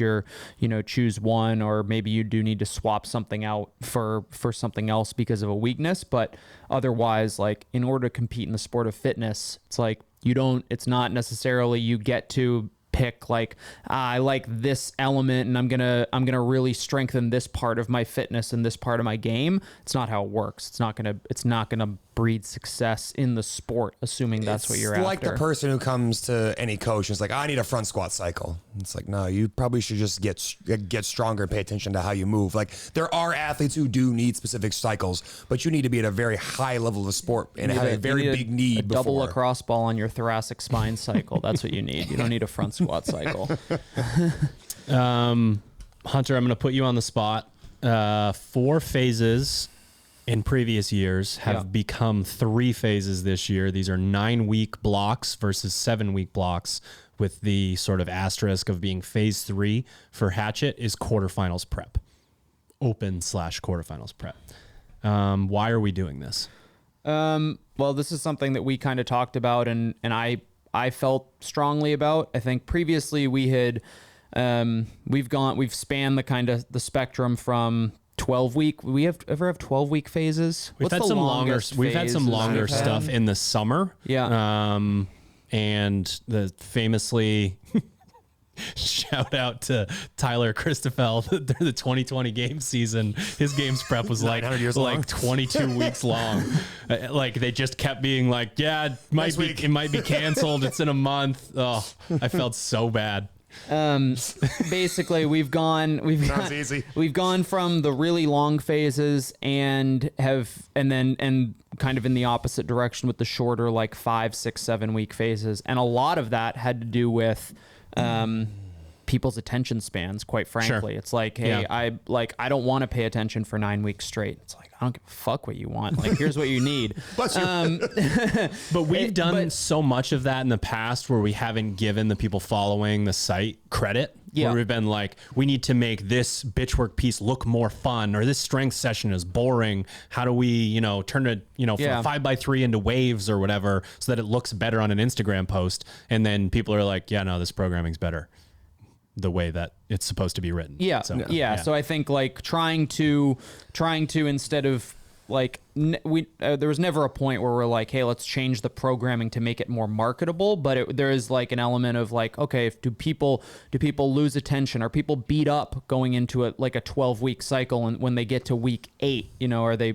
S2: one, or maybe you do need to swap something out for something else because of a weakness. But otherwise, like, in order to compete in the sport of fitness, it's like it's not necessarily you get to pick like, I like this element and I'm gonna really strengthen this part of my fitness and this part of my game. It's not how it works. It's not gonna breed success in the sport, assuming that's what you're after.
S3: It's like the person who comes to any coach and is like, I need a front squat cycle. It's like, no, you probably should just get stronger and pay attention to how you move. Like, there are athletes who do need specific cycles, but you need to be at a very high level of sport and have a very big need.
S2: Double lacrosse ball on your thoracic spine cycle. That's what you need. You don't need a front squat cycle.
S1: Hunter, I'm going to put you on the spot. 4 phases in previous years have become 3 phases this year. These are 9-week blocks versus 7-week blocks, with the sort of asterisk of being phase 3 for Hatchet is quarterfinals prep, open/quarterfinals prep. Why are we doing this?
S2: Well, this is something that we kind of talked about and I felt strongly about. I think previously we had, we've spanned the spectrum from 12-week. We ever have 12-week phases?
S1: We've had some longer stuff in the summer.
S2: Yeah.
S1: And the famously shout out to Tyler Christoffel, the 2020 game season. His games prep was like 22 weeks long. Like, they just kept being like, yeah, it might be canceled. It's in a month. Oh, I felt so bad.
S2: Basically we've gone from the really long phases and kind of in the opposite direction with the shorter, like 5, 6, 7 week phases. And a lot of that had to do with people's attention spans, quite frankly. Sure. It's like, hey, I don't want to pay attention for 9 weeks straight. It's like, I don't give a fuck what you want. Like, here's what you need.
S1: But we've done so much of that in the past where we haven't given the people following the site credit. Yeah. Where we've been like, we need to make this bitch work piece look more fun, or this strength session is boring. How do we, turn it, from 5x3 into waves or whatever, so that it looks better on an Instagram post. And then people are like, yeah, no, this programming's better the way that it's supposed to be written.
S2: Yeah. So I think, like, trying to instead of like there was never a point where we're like, hey, let's change the programming to make it more marketable. But there is like an element of like, okay, do people lose attention? Are people beat up going into like a 12-week cycle, and when they get to week 8, you know, are they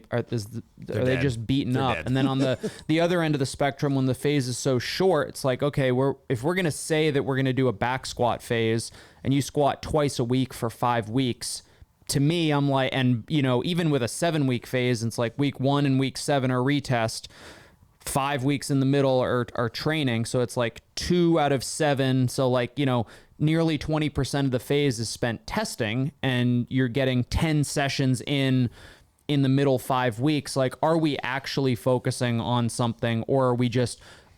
S2: just beaten up?
S3: Dead.
S2: And then on the other end of the spectrum, when the phase is so short, it's like, okay, if we're gonna say that we're gonna do a back squat phase and you squat twice a week for 5 weeks. To me, I'm like, and you know, even with a 7-week phase, it's like week 1 and week 7 are retest, 5 weeks in the middle are training. So it's like 2 out of 7. So like, you know, nearly 20% of the phase is spent testing, and you're getting 10 sessions in the middle 5 weeks. Like, are we actually focusing on something, or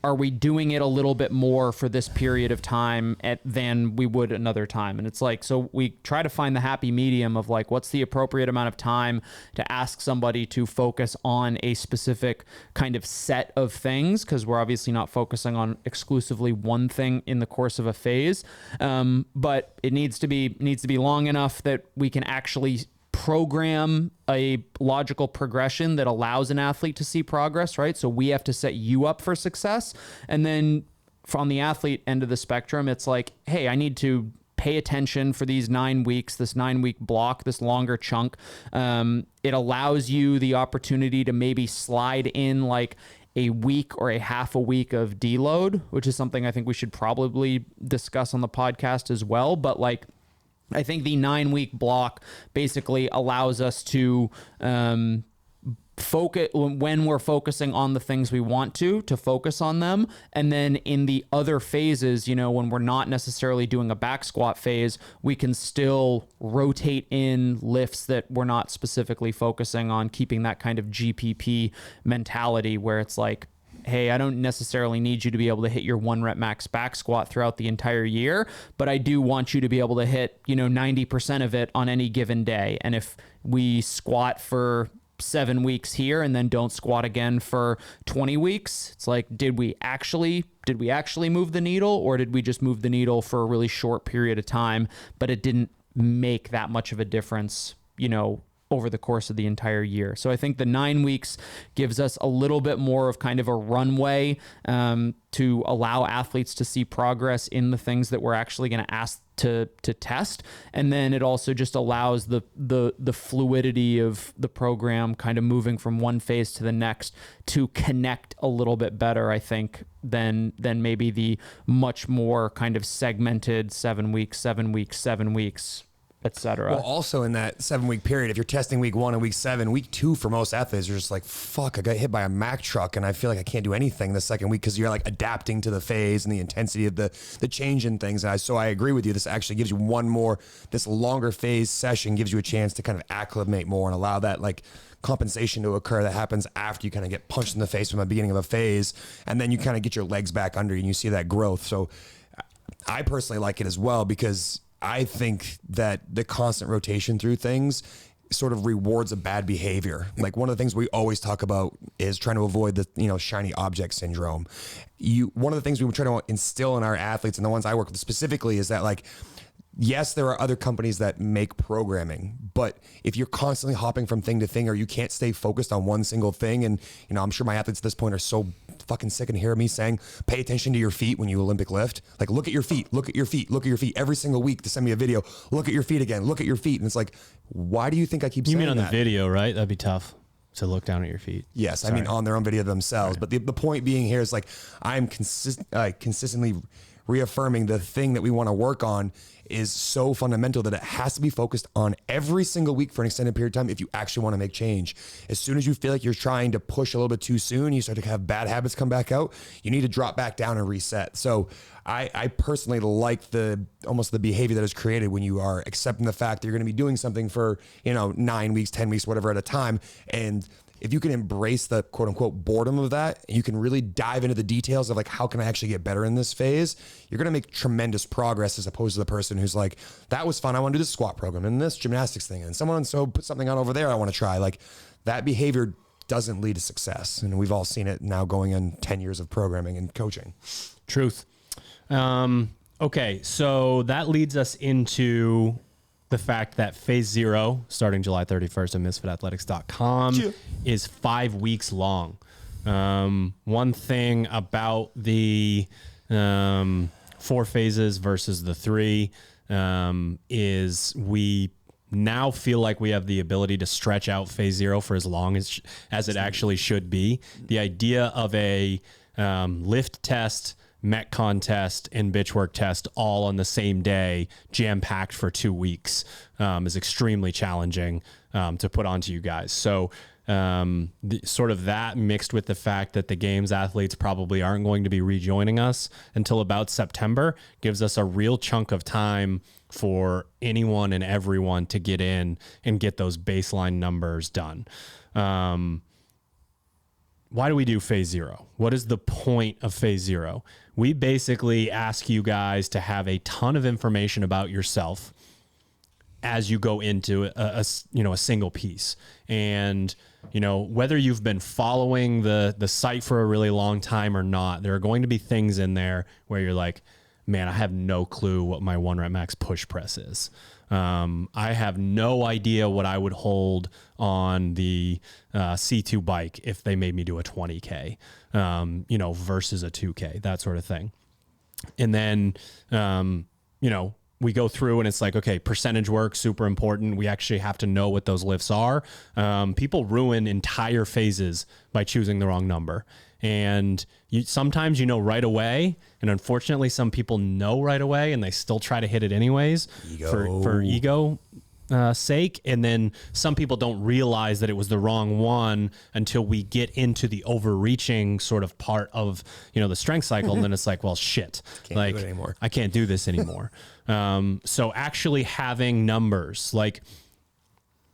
S2: are we doing it a little bit more for this period of time than we would another time? And it's like, so we try to find the happy medium of like, what's the appropriate amount of time to ask somebody to focus on a specific kind of set of things, because we're obviously not focusing on exclusively one thing in the course of a phase. But it needs to be long enough that we can actually program a logical progression that allows an athlete to see progress, right? So we have to set you up for success. And then from the athlete end of the spectrum, it's like, hey, I need to pay attention for these 9 weeks, this 9-week block, this longer chunk. It allows you the opportunity to maybe slide in like a week or a half a week of deload, which is something I think we should probably discuss on the podcast as well. But like, I think the 9-week block basically allows us to focus when we're focusing on the things we want to focus on them. And then in the other phases, you know, when we're not necessarily doing a back squat phase, we can still rotate in lifts that we're not specifically focusing on, keeping that kind of GPP mentality where it's like, hey, I don't necessarily need you to be able to hit your 1 rep max back squat throughout the entire year, but I do want you to be able to hit, you know, 90% of it on any given day. And if we squat for 7 weeks here and then don't squat again for 20 weeks, it's like, did we actually move the needle, or did we just move the needle for a really short period of time, but it didn't make that much of a difference, you know, over the course of the entire year. So I think the 9 weeks gives us a little bit more of kind of a runway to allow athletes to see progress in the things that we're actually going to ask to test. And then it also just allows the fluidity of the program kind of moving from one phase to the next to connect a little bit better, I think, than maybe the much more kind of segmented 7 weeks, 7 weeks, 7 weeks, etc.
S3: Well, also in that 7-week period, if you're testing week 1 and week 7, week 2 for most athletes are just like, fuck, I got hit by a Mack truck and I feel like I can't do anything the second week, because you're like adapting to the phase and the intensity of the change in things. And so I agree with you. This actually gives you this longer phase session gives you a chance to kind of acclimate more and allow that like compensation to occur that happens after you kind of get punched in the face from the beginning of a phase, and then you kind of get your legs back under you and you see that growth. So I personally like it as well, because I think that the constant rotation through things sort of rewards a bad behavior. Like, one of the things we always talk about is trying to avoid the, you know, shiny object syndrome. One of the things we try to instill in our athletes, and the ones I work with specifically, is that like, yes, there are other companies that make programming, but if you're constantly hopping from thing to thing, or you can't stay focused on one single thing, and, you know, I'm sure my athletes at this point are so fucking sick and hear me saying, pay attention to your feet when you Olympic lift. Like, look at your feet, look at your feet, look at your feet every single week. To send me a video, look at your feet again, look at your feet. And it's like, why do you think I keep saying that?
S1: You mean on the video, right? That'd be tough to look down at your feet.
S3: Yes. Sorry. I mean, on their own video themselves. Right. But the point being here is like, I'm consistently reaffirming the thing that we want to work on is so fundamental that it has to be focused on every single week for an extended period of time if you actually want to make change. As soon as you feel like you're trying to push a little bit too soon, you start to have bad habits come back out, you need to drop back down and reset. So I personally like almost the behavior that is created when you are accepting the fact that you're going to be doing something for, 9 weeks, 10 weeks, whatever at a time. And if you can embrace the quote unquote boredom of that, you can really dive into the details of like, how can I actually get better in this phase? You're going to make tremendous progress, as opposed to the person who's like, that was fun, I want to do this squat program and this gymnastics thing, and someone so put something on over there I want to try. Like, that behavior doesn't lead to success. And we've all seen it now going on 10 years of programming and coaching.
S1: Truth. Okay. So that leads us into the fact that phase 0, starting July 31st at misfitathletics.com, is 5 weeks long. One thing about the 4 phases versus the 3 is we now feel like we have the ability to stretch out phase 0 for as long as it actually should be. The idea of a lift test, Metcon test, and bitch work test all on the same day, jam-packed for 2 weeks, is extremely challenging to put onto you guys. So sort of that mixed with the fact that the games athletes probably aren't going to be rejoining us until about September gives us a real chunk of time for anyone and everyone to get in and get those baseline numbers done. Why do we do phase 0? What is the point of phase 0? We basically ask you guys to have a ton of information about yourself as you go into a single piece. And, whether you've been following the site for a really long time or not, there are going to be things in there where you're like, man, I have no clue what my 1 rep max push press is. I have no idea what I would hold on the C2 bike if they made me do a 20K, versus a 2K, that sort of thing. And then, we go through and it's like, okay, percentage work, super important. We actually have to know what those lifts are. People ruin entire phases by choosing the wrong number. And sometimes right away, and unfortunately some people know right away and they still try to hit it anyways for ego sake. And then some people don't realize that it was the wrong one until we get into the overreaching sort of part of, the strength cycle. And then it's like, well, shit,
S3: Can't do it anymore.
S1: I can't do this anymore. So actually having numbers, like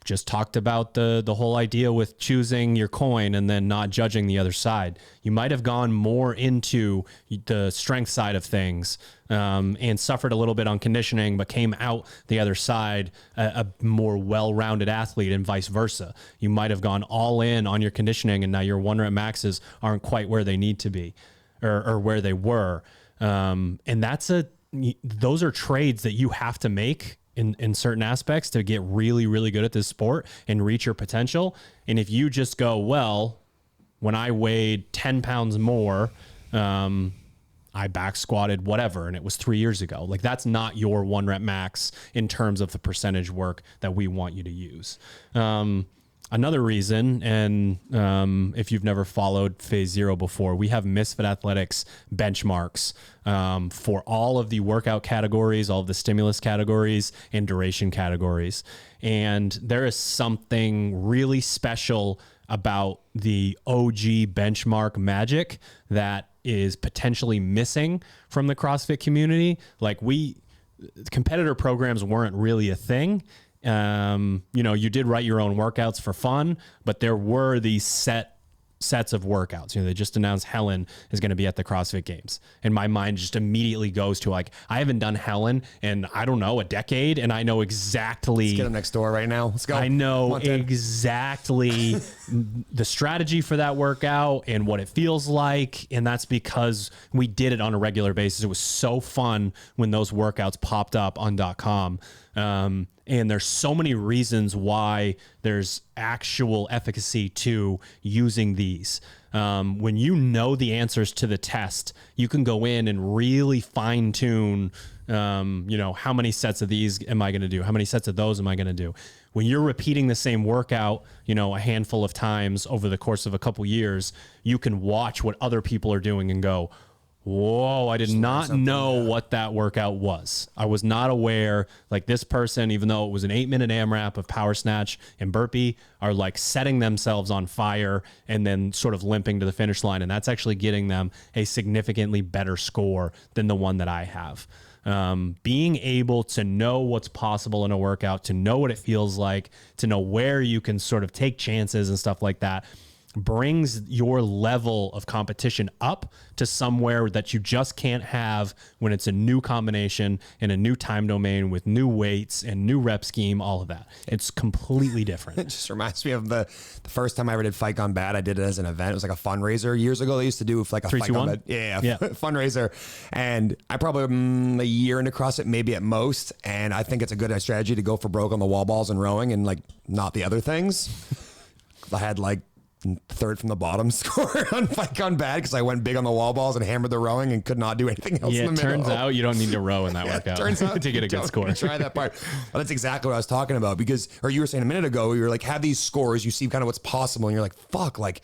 S1: just talked about the whole idea with choosing your coin and then not judging the other side. You might have gone more into the strength side of things and suffered a little bit on conditioning, but came out the other side a more well-rounded athlete, and vice versa. You might have gone all in on your conditioning and now your 1 rep maxes aren't quite where they need to be or where they were. And those are trades that you have to make in certain aspects to get really, really good at this sport and reach your potential. And if you just go, well, when I weighed 10 pounds more, I back squatted whatever, and it was 3 years ago. Like, that's not your 1 rep max in terms of the percentage work that we want you to use. Another reason, and if you've never followed phase 0 before, we have Misfit Athletics benchmarks for all of the workout categories, all of the stimulus categories, and duration categories. And there is something really special about the OG benchmark magic that is potentially missing from the CrossFit community. Like, competitor programs weren't really a thing. You did write your own workouts for fun, but there were these sets of workouts. They just announced Helen is going to be at the CrossFit Games. And my mind just immediately goes to, like, I haven't done Helen in, I don't know, a decade. And I know exactly.
S3: Let's get them next door right now. Let's go.
S1: I know exactly the strategy for that workout and what it feels like. And that's because we did it on a regular basis. It was so fun when those workouts popped up on .com. And there's so many reasons why there's actual efficacy to using these. When you know the answers to the test, you can go in and really fine tune, how many sets of these am I going to do? How many sets of those am I going to do? When you're repeating the same workout, a handful of times over the course of a couple years, you can watch what other people are doing and go, whoa, I did not know what that workout was. I was not aware, like, this person, even though it was an 8-minute AMRAP of power snatch and burpee, are like setting themselves on fire and then sort of limping to the finish line. And that's actually getting them a significantly better score than the one that I have. Being able to know what's possible in a workout, to know what it feels like, to know where you can sort of take chances and stuff like that. brings your level of competition up to somewhere that you just can't have when it's a new combination in a new time domain with new weights and new rep scheme, all of that. It's completely different.
S3: It just reminds me of the first time I ever did Fight Gone Bad. I did it as an event. It was like a fundraiser years ago. They used to do like a
S1: 3,
S3: Fight
S1: 2,
S3: Gone
S1: 1?
S3: Bad fundraiser. And I probably a year into CrossFit, maybe at most. And I think it's a good strategy to go for broke on the wall balls and rowing and like not the other things. I had like third from the bottom score on Fight Gone Bad because I went big on the wall balls and hammered the rowing and could not do anything else in the middle.
S1: Turns out you don't need to row in that workout
S3: turns out
S1: to get a good score.
S3: Try that part. Well, that's exactly what I was talking about or you were saying a minute ago, you were like, have these scores, you see kind of what's possible and you're like, fuck, like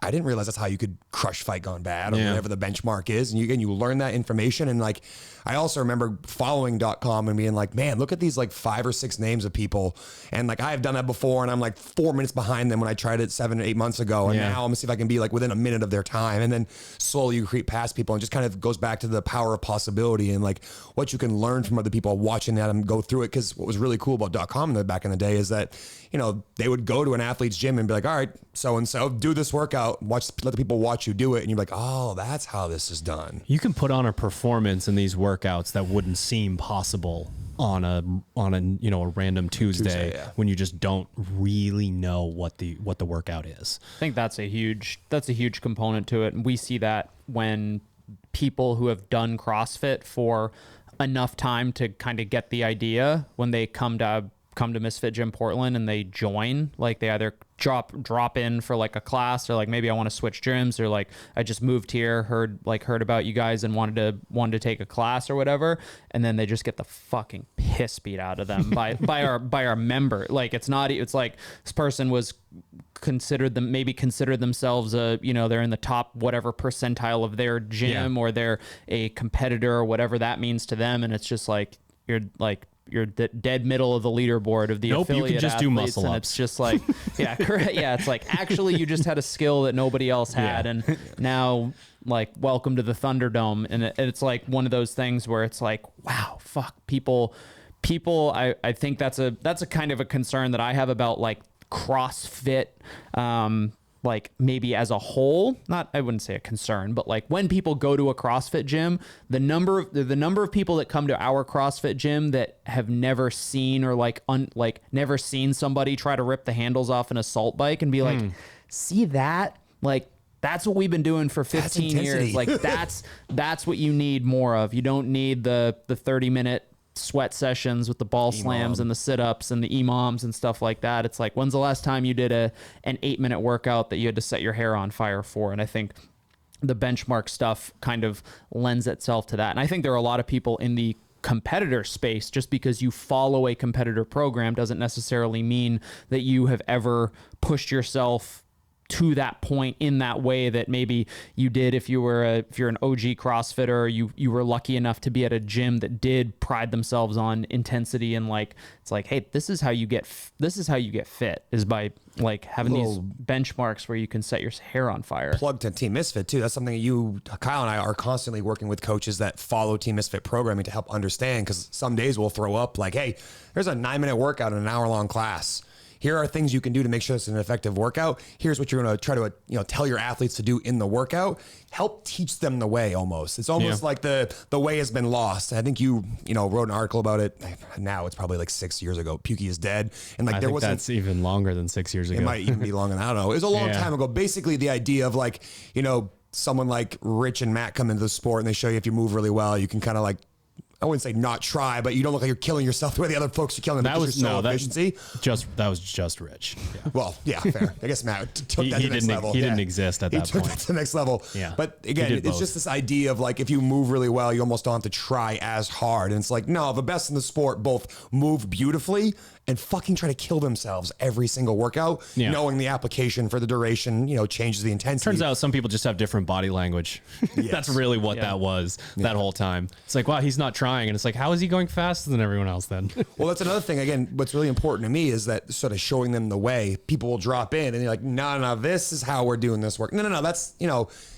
S3: I didn't realize that's how you could crush Fight Gone Bad or whatever the benchmark is. And you learn that information. And like, I also remember following.com and being like, man, look at these like 5 or 6 names of people. And like, I've done that before and I'm like 4 minutes behind them when I tried it 7 or 8 months ago. And now I'm gonna see if I can be like within a minute of their time. And then slowly you creep past people and just kind of goes back to the power of possibility and like what you can learn from other people watching that and go through it. Cause what was really cool about .com back in the day is that, you know, they would go to an athlete's gym and be like, all right, so-and-so let the people watch you do it. And you're like, oh, that's how this is done.
S1: You can put on a performance in these workouts that wouldn't seem possible on a random Tuesday when you just don't really know what the workout is.
S2: I think that's a huge component to it. And we see that when people who have done CrossFit for enough time to kind of get the idea, when they come to Misfit Gym Portland and they join, like they either drop in for like a class or like maybe I want to switch gyms or like I just moved here, heard about you guys and wanted to take a class or whatever, and then they just get the fucking piss beat out of them by our member. Like it's like this person was considered themselves they're in the top whatever percentile of their gym or they're a competitor or whatever that means to them, and it's just like you're the dead middle of the leaderboard of the affiliate
S1: you can just
S2: athletes,
S1: do muscle
S2: and
S1: ups.
S2: It's just like, yeah, correct. Yeah, it's like actually you just had a skill that nobody else had, and now like welcome to the Thunderdome, and it's like one of those things where it's like, wow, fuck, people. I think that's a kind of a concern that I have about like CrossFit. Like maybe as a whole, I wouldn't say a concern, but like when people go to a CrossFit gym, the number of people that come to our CrossFit gym that have never seen or never seen somebody try to rip the handles off an assault bike and be like, see that? Like that's what we've been doing for 15 years. Like that's what you need more of. You don't need the 30-minute sweat sessions with the ball slams and the sit-ups and the EMOMs and stuff like that. It's like, when's the last time you did an 8-minute workout that you had to set your hair on fire for? And I think the benchmark stuff kind of lends itself to that. And I think there are a lot of people in the competitor space, just because you follow a competitor program doesn't necessarily mean that you have ever pushed yourself to that point in that way that maybe you did if you're an OG CrossFitter, you were lucky enough to be at a gym that did pride themselves on intensity, and like it's like, hey, this is how you get fit, is by like having these benchmarks where you can set your hair on fire.
S3: Plug to Team Misfit too. That's something Kyle and I are constantly working with coaches that follow Team Misfit programming to help understand, because some days we'll throw up like, hey, there's a 9-minute workout in an hour-long class. Here are things you can do to make sure it's an effective workout. Here's what you're going to try to, tell your athletes to do in the workout. Help teach them the way almost. It's almost like the way has been lost. I think you wrote an article about it. Now it's probably like 6 years ago. Pukey is dead. And like,
S1: that's even longer than 6 years ago.
S3: It might even be longer than, I don't know. It was a long time ago. Basically the idea of like, someone like Rich and Matt come into the sport and they show you if you move really well, you can kind of like, I wouldn't say not try, but you don't look like you're killing yourself the way the other folks are killing them. Efficiency.
S1: That was just Rich. Yeah.
S3: Well, yeah, fair. I guess Matt took that to the next level.
S1: He didn't exist at that point.
S3: He took that to the next level.
S1: Yeah.
S3: But again, it's just this idea of like, if you move really well, you almost don't have to try as hard. And it's like, no, the best in the sport both move beautifully and fucking try to kill themselves every single workout, knowing the application for the duration, changes the intensity.
S1: Turns out some people just have different body language. Yes. That's really what that was that whole time. It's like, wow, he's not trying. And it's like, how is he going faster than everyone else then?
S3: Well, that's another thing. Again, what's really important to me is that sort of showing them the way. People will drop in and they're like, no, this is how we're doing this work. No, that's,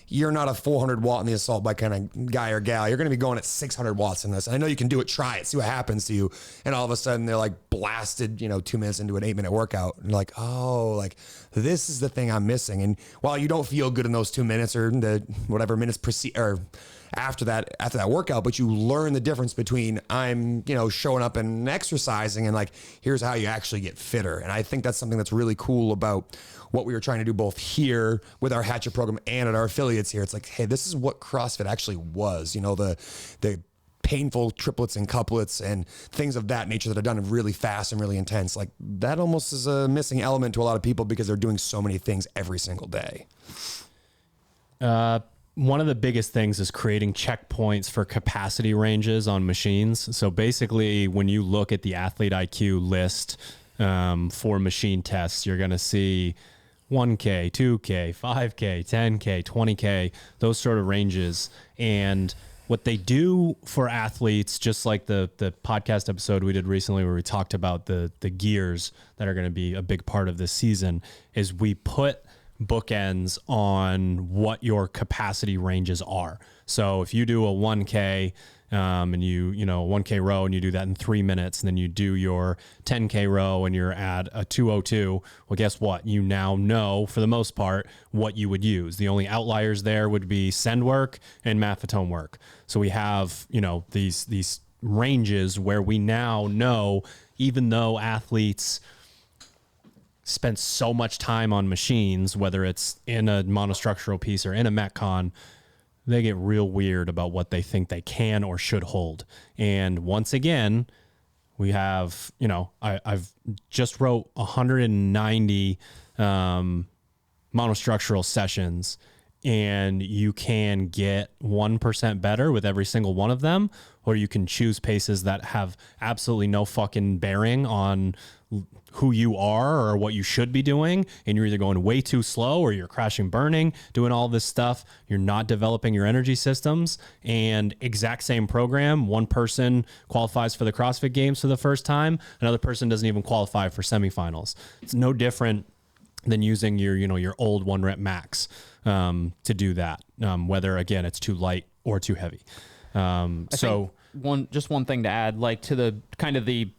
S3: you're not a 400 watt in the assault bike kind of guy or gal. You're going to be going at 600 watts in this. And I know you can do it. Try it. See what happens to you. And all of a sudden they're like blasted, 2 minutes into an 8-minute workout. And you're like, oh, like this is the thing I'm missing. And while you don't feel good in those 2 minutes or the whatever minutes or after that workout, but you learn the difference between I'm, showing up and exercising and like, here's how you actually get fitter. And I think that's something that's really cool about what we were trying to do both here with our Hatchet program and at our affiliates here. It's like, hey, this is what CrossFit actually was, the painful triplets and couplets and things of that nature that are done really fast and really intense. Like that almost is a missing element to a lot of people because they're doing so many things every single day.
S1: One of the biggest things is creating checkpoints for capacity ranges on machines. So basically, when you look at the Athlete IQ list for machine tests, you're going to see 1K, 2K, 5K, 10K, 20K, those sort of ranges. And what they do for athletes, just like the podcast episode we did recently where we talked about the gears that are going to be a big part of this season, is we put bookends on what your capacity ranges are. So if you do a 1K and you 1K row and you do that in 3 minutes, and then you do your 10K row and you're at a 202, well, guess what? You now know for the most part what you would use. The only outliers there would be send work and maffetone work. So we have, these ranges where we now know, even though athletes spend so much time on machines, whether it's in a monostructural piece or in a Metcon, they get real weird about what they think they can or should hold. And once again, we have, I've just wrote 190 monostructural sessions, and you can get 1% better with every single one of them, or you can choose paces that have absolutely no fucking bearing on who you are or what you should be doing, and you're either going way too slow or you're crashing, burning, doing all this stuff. You're not developing your energy systems. And exact same program, one person qualifies for the CrossFit Games for the first time, another person doesn't even qualify for semifinals. It's no different than using your old 1 rep max to do that, whether again it's too light or too heavy.
S2: One thing to add, like to the kind of the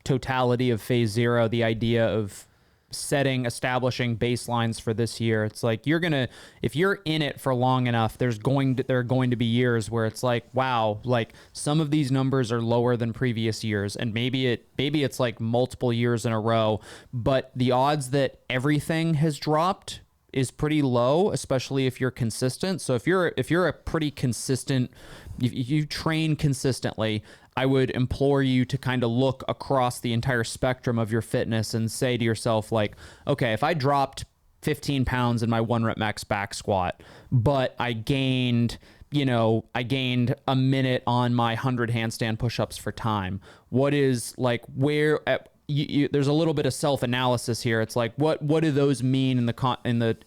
S2: totality of phase 0, the idea of establishing baselines for this year. It's like if you're in it for long enough, there are going to be years where it's like, wow, like some of these numbers are lower than previous years, and maybe it's like multiple years in a row, but the odds that everything has dropped is pretty low, especially if you're consistent. So if you're a pretty consistent, if you train consistently, I would implore you to kind of look across the entire spectrum of your fitness and say to yourself, like, okay, if I dropped 15 pounds in my 1 rep max back squat, but I gained a minute on my 100 handstand push-ups for time, what is like where there's a little bit of self-analysis here. It's like, what do those mean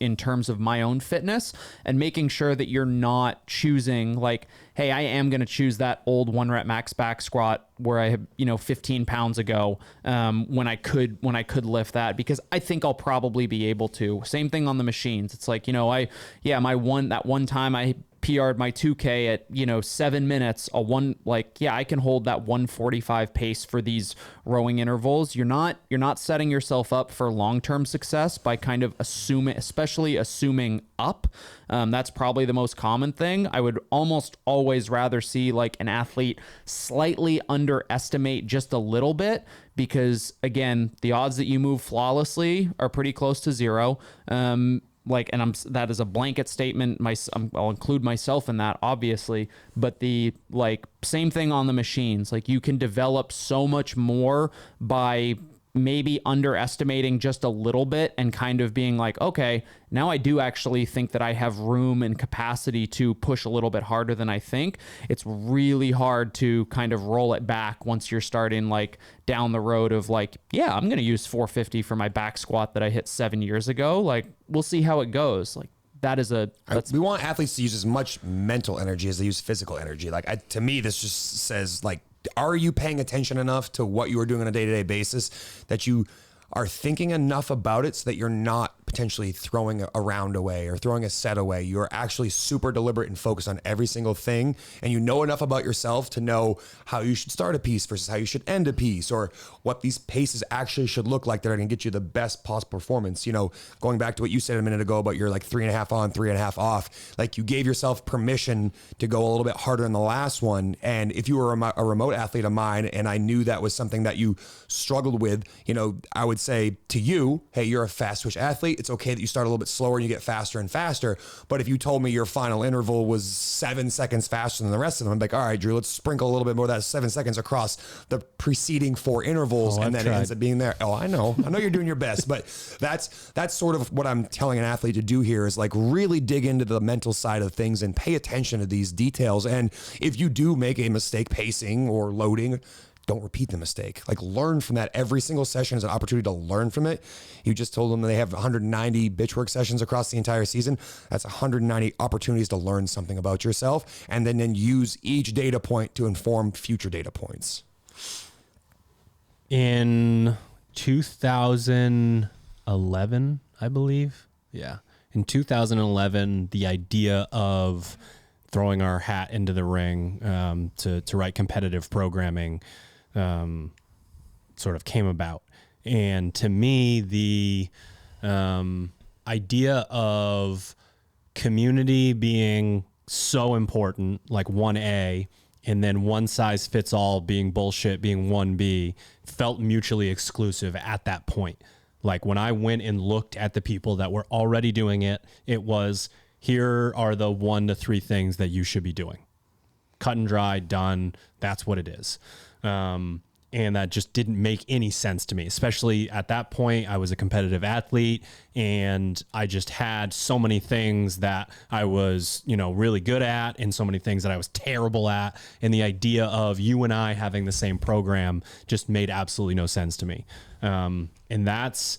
S2: in terms of my own fitness, and making sure that you're not choosing like, hey, I am going to choose that old 1 rep max back squat where I had, 15 pounds ago, when I could lift that, because I think I'll probably be able to. Same thing on the machines. It's like, that one time I PR'd my 2K at 7 minutes, I can hold that 145 pace for these rowing intervals. You're not setting yourself up for long-term success by kind of assuming up. That's probably the most common thing. I would almost always rather see like an athlete slightly underestimate just a little bit, because again, the odds that you move flawlessly are pretty close to zero. That is a blanket statement. I'll include myself in that, obviously, but the same thing on the machines. Like, you can develop so much more by maybe underestimating just a little bit and kind of being like, okay, now I do actually think that I have room and capacity to push a little bit harder than I think. It's really hard to kind of roll it back once you're starting like down the road of like, yeah, I'm going to use 450 for my back squat that I hit 7 years ago. Like, we'll see how it goes. Like, we want athletes to use as much mental energy as they use physical energy. Like, to me, this just says like, are you paying attention enough to what you are doing on a day-to-day basis that you are thinking enough about it so that you're not
S3: potentially throwing a round away or throwing a set away. You're actually super deliberate and focused on every single thing. And you know enough about yourself to know how you should start a piece versus how you should end a piece, or what these paces actually should look like that are going to get you the best possible performance. You know, going back to what you said a minute ago about your like 3.5 on, 3.5 off, like you gave yourself permission to go a little bit harder in the last one. And if you were a remote athlete of mine and I knew that was something that you struggled with, you know, I would say to you, hey, you're a fast twitch athlete. It's okay that you start a little bit slower and you get faster and faster. But if you told me your final interval was 7 seconds faster than the rest of them, I'm like, all right, Drew, let's sprinkle a little bit more of that 7 seconds across the preceding 4 intervals. And then it ends up being there. Oh, I know you're doing your best, but that's sort of what I'm telling an athlete to do here, is like really dig into the mental side of things and pay attention to these details. And if you do make a mistake pacing or loading, don't repeat the mistake. Like, learn from that. Every single session is an opportunity to learn from it. You just told them that they have 190 bitch work sessions across the entire season. That's 190 opportunities to learn something about yourself, and then use each data point to inform future data points.
S1: In 2011, I believe. Yeah. In 2011, the idea of throwing our hat into the ring to write competitive programming sort of came about. And to me, the idea of community being so important, like 1A, and then one size fits all being bullshit, being 1B, felt mutually exclusive at that point. Like when I went and looked at the people that were already doing it, it was, here are the 1 to 3 things that you should be doing. Cut and dry, done. That's what it is. And that just didn't make any sense to me, especially at that point. I was a competitive athlete and I just had so many things that I was, really good at and so many things that I was terrible at. And the idea of you and I having the same program just made absolutely no sense to me. And that's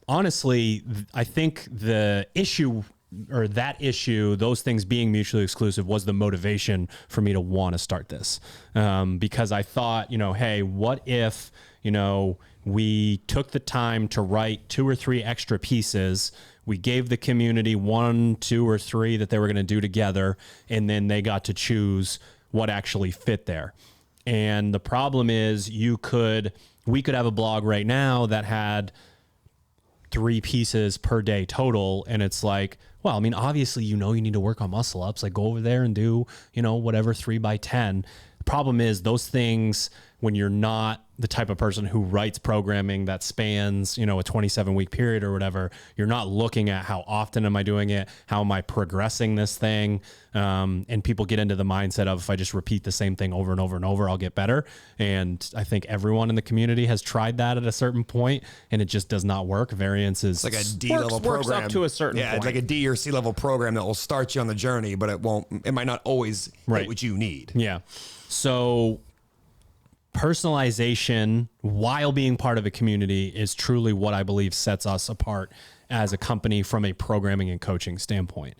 S1: honestly, I think the issue, or that issue, those things being mutually exclusive, was the motivation for me to want to start this. Because I thought, hey, what if, we took the time to write 2 or 3 extra pieces, we gave the community 1, 2, or 3 that they were going to do together, and then they got to choose what actually fit there. And the problem is we could have a blog right now that had 3 pieces per day total. And it's like, well, I mean, obviously, you need to work on muscle ups, like go over there and do, whatever 3x10. The problem is those things, when you're not the type of person who writes programming that spans, a 27-week period or whatever, you're not looking at how often am I doing it? How am I progressing this thing? And people get into the mindset of, if I just repeat the same thing over and over and over, I'll get better. And I think everyone in the community has tried that at a certain point, and it just does not work. Variance is
S3: like a D level program.
S2: Works up to a certain point.
S3: It's like a D or C level program that will start you on the journey, but it might not always hit what you need.
S1: Yeah. So personalization while being part of a community is truly what I believe sets us apart as a company from a programming and coaching standpoint.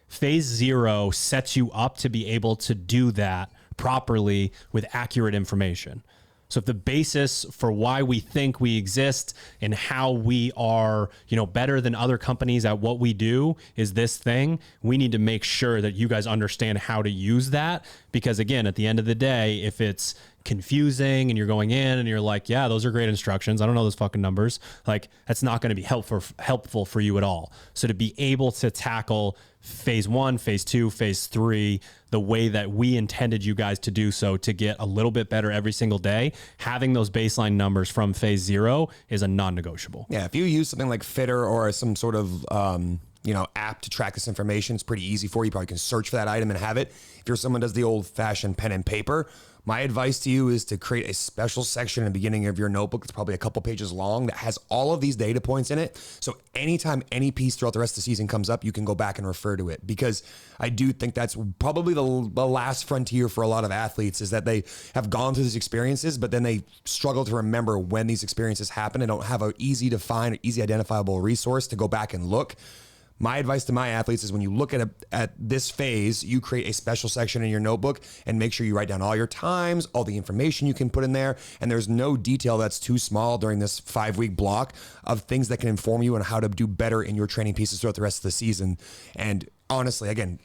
S1: Phase 0 sets you up to be able to do that properly with accurate information. So if the basis for why we think we exist and how we are, better than other companies at what we do is this thing, we need to make sure that you guys understand how to use that. Because again, at the end of the day, if it's confusing and you're going in and you're like, yeah, those are great instructions, I don't know those fucking numbers, like that's not going to be helpful for you at all. So to be able to tackle phase 1, phase 2, phase 3, the way that we intended you guys to do so, to get a little bit better every single day, having those baseline numbers from phase 0 is a non-negotiable.
S3: Yeah. If you use something like Fitter or some sort of, app to track this information, it's pretty easy for you. You probably can search for that item and have it. If you're someone who does the old fashioned pen and paper, my advice to you is to create a special section in the beginning of your notebook. It's probably a couple pages long that has all of these data points in it. So anytime any piece throughout the rest of the season comes up, you can go back and refer to it, because I do think that's probably the last frontier for a lot of athletes, is that they have gone through these experiences, but then they struggle to remember when these experiences happen and don't have an easy to find, easy identifiable resource to go back and look. my advice to my athletes is when you look at this phase, you create a special section in your notebook and make sure you write down all your times, all the information you can put in there. And there's no detail that's too small during this 5-week block of things that can inform you on how to do better in your training pieces throughout the rest of the season. And honestly, again,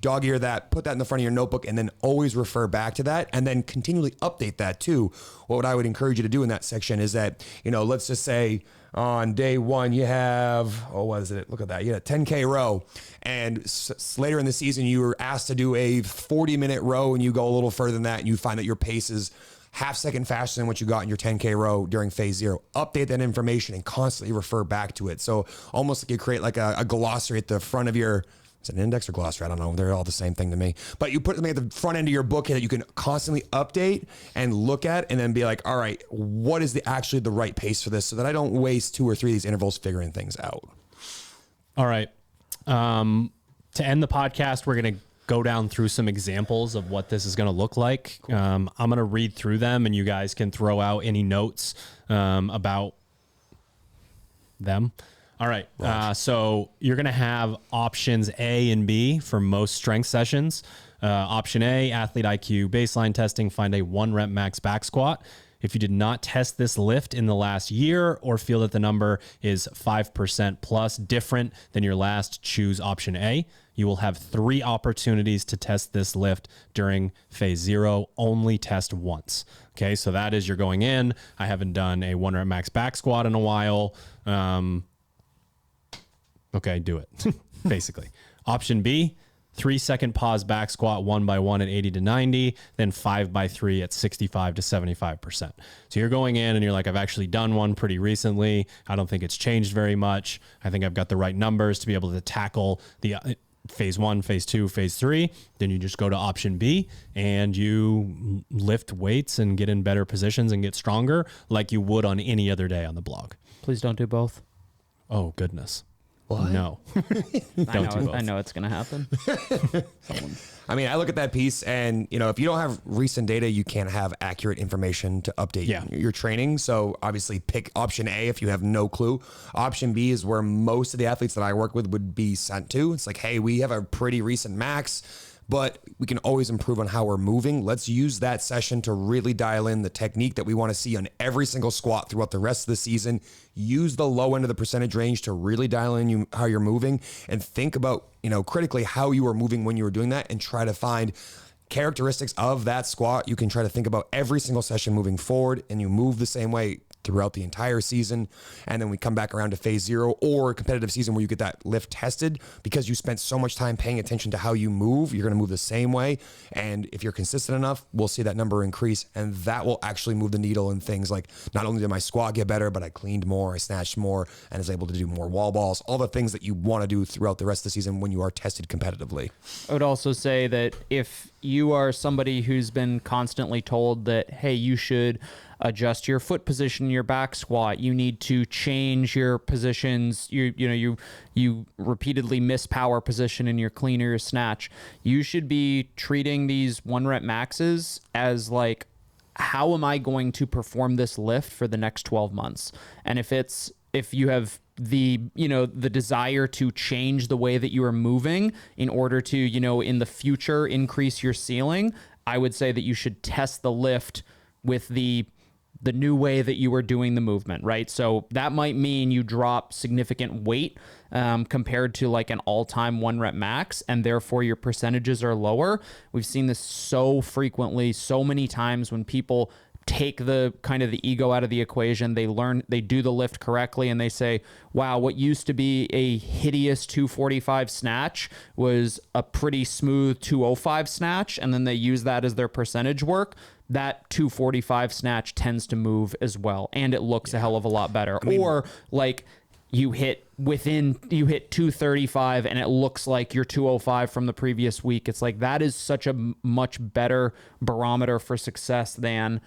S3: dog ear that, put that in the front of your notebook, and then always refer back to that, and then continually update that too. What I would encourage you to do in that section is that, let's just say on day 1, you have, what is it? Look at that. You had a 10K row, and later in the season, you were asked to do a 40-minute row, and you go a little further than that, and you find that your pace is half second faster than what you got in your 10K row during phase 0. Update that information and constantly refer back to it. So almost like you create like a glossary at the front of your, is it an index or glossary? I don't know. They're all the same thing to me. But you put something at the front end of your book that you can constantly update and look at, and then be like, all right, what is actually the right pace for this, so that I don't waste 2 or 3 of these intervals figuring things out.
S1: All right. To end the podcast, we're going to go down through some examples of what this is going to look like. Cool. I'm going to read through them, and you guys can throw out any notes about them. All right. So you're going to have options A and B for most strength sessions. Option A, athlete IQ baseline testing, find a 1 rep max back squat. If you did not test this lift in the last year or feel that the number is 5% plus different than your last, choose option A. You will have 3 opportunities to test this lift during phase 0. Only test once. Okay, so that is, you're going in. I haven't done a 1 rep max back squat in a while. Okay, do it, basically. Option B, 3-second pause back squat 1 by 1 at 80 to 90, then 5 by 3 at 65 to 75%. So you're going in and you're like, I've actually done one pretty recently. I don't think it's changed very much. I think I've got the right numbers to be able to tackle the phase 1, phase 2, phase 3. Then you just go to option B and you lift weights and get in better positions and get stronger like you would on any other day on the blog.
S2: Please don't do both.
S1: Oh, goodness.
S3: What?
S1: No.
S2: I know it's going to happen.
S3: I mean, I look at that piece and, if you don't have recent data, you can't have accurate information to update your training. So obviously pick option A if you have no clue. Option B is where most of the athletes that I work with would be sent to. It's like, hey, we have a pretty recent max, but we can always improve on how we're moving. Let's use that session to really dial in the technique that we want to see on every single squat throughout the rest of the season. Use the low end of the percentage range to really dial in how you're moving, and think about, critically how you were moving when you were doing that, and try to find characteristics of that squat. You can try to think about every single session moving forward, and you move the same way throughout the entire season. And then we come back around to phase 0 or a competitive season where you get that lift tested, because you spent so much time paying attention to how you move. You're going to move the same way. And if you're consistent enough, we'll see that number increase. And that will actually move the needle in things like, not only did my squat get better, but I cleaned more, I snatched more, and is able to do more wall balls, all the things that you want to do throughout the rest of the season when you are tested competitively.
S2: I would also say that if you are somebody who's been constantly told that, hey, you should adjust your foot position in your back squat, you need to change your positions, you repeatedly miss power position in your clean or your snatch, you should be treating these 1 rep maxes as like, how am I going to perform this lift for the next 12 months? And if you have the desire to change the way that you are moving in order to, in the future increase your ceiling, I would say that you should test the lift with the new way that you are doing the movement, right? So that might mean you drop significant weight compared to like an all-time 1 rep max, and therefore your percentages are lower. We've seen this so frequently, so many times when people take the kind of the ego out of the equation, they do the lift correctly, and they say, wow, what used to be a hideous 245 snatch was a pretty smooth 205 snatch, and then they use that as their percentage work. That 245 snatch tends to move as well, and it looks a hell of a lot better. Or like you hit 235 and it looks like your 205 from the previous week. It's like, that is such a much better barometer for success than,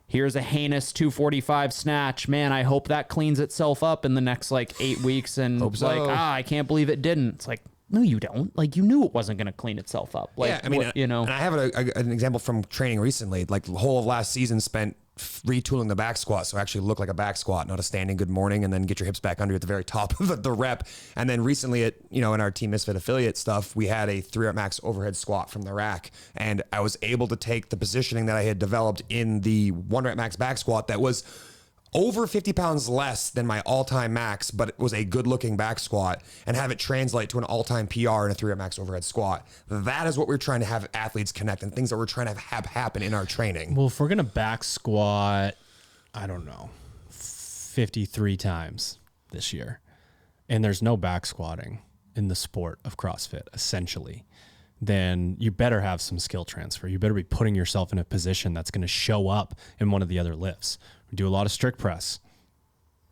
S2: here's a heinous 245 snatch. Man, I hope that cleans itself up in the next 8 weeks. And I can't believe it didn't. It's like, no, you don't. Like, you knew it wasn't going to clean itself up.
S3: And I have an example from training recently. Like, the whole of last season spent retooling the back squat so actually look like a back squat, not a standing good morning, and then get your hips back under at the very top of the rep. And then recently in our Team Misfit affiliate stuff, we had a 3 rep max overhead squat from the rack, and I was able to take the positioning that I had developed in the 1 rep max back squat that was over 50 pounds less than my all-time max, but it was a good-looking back squat, and have it translate to an all-time PR in a 3 rep max overhead squat. That is what we're trying to have athletes connect, and things that we're trying to have happen in our training.
S1: Well, if we're going to back squat, I don't know, 53 times this year, and there's no back squatting in the sport of CrossFit, essentially, then you better have some skill transfer. You better be putting yourself in a position that's going to show up in one of the other lifts. We do a lot of strict press,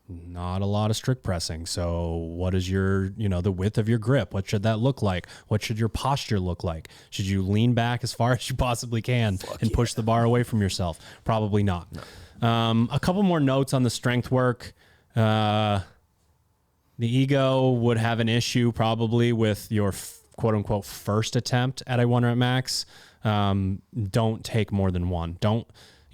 S1: not a lot of strict pressing. So what is your, the width of your grip? What should that look like? What should your posture look like? Should you lean back as far as you possibly can and push the bar away from yourself? Probably not. No. A couple more notes on the strength work. The ego would have an issue probably with your quote unquote first attempt at a 1 rep max. Don't take more than one. Don't,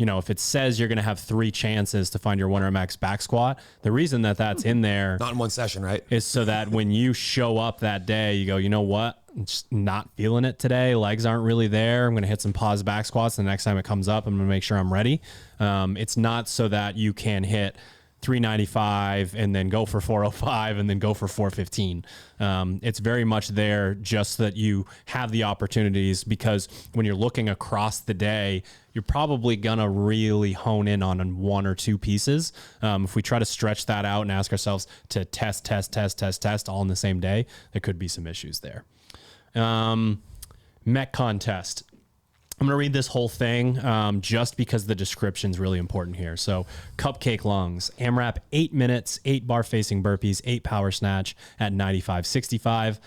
S1: if it says you're going to have 3 chances to find your 1 rep max back squat, the reason that that's in there,
S3: not in one session, right,
S1: is so that when you show up that day, you go, you know what? I'm just not feeling it today. Legs aren't really there. I'm going to hit some pause back squats. The next time it comes up, I'm going to make sure I'm ready. It's not so that you can hit 395 and then go for 405 and then go for 415. It's very much there just so that you have the opportunities, because when you're looking across the day, you're probably gonna really hone in on 1 or 2 pieces. If we try to stretch that out and ask ourselves to test all in the same day, there could be some issues there. Metcon test. I'm going to read this whole thing just because the description is really important here. So, cupcake lungs, AMRAP, 8 minutes, 8 bar facing burpees, 8 power snatch at 95-65.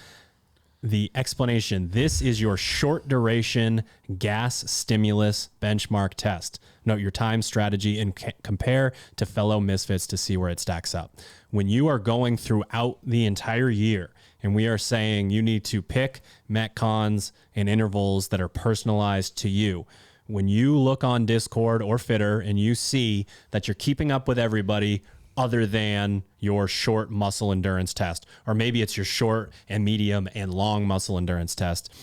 S1: The explanation: this is your short duration gas stimulus benchmark test. Note your time, strategy, and compare to fellow misfits to see where it stacks up. When you are going throughout the entire year, and we are saying you need to pick Metcons and intervals that are personalized to you. When you look on Discord or Fitter and you see that you're keeping up with everybody other than your short muscle endurance test, or maybe it's your short and medium and long muscle endurance test,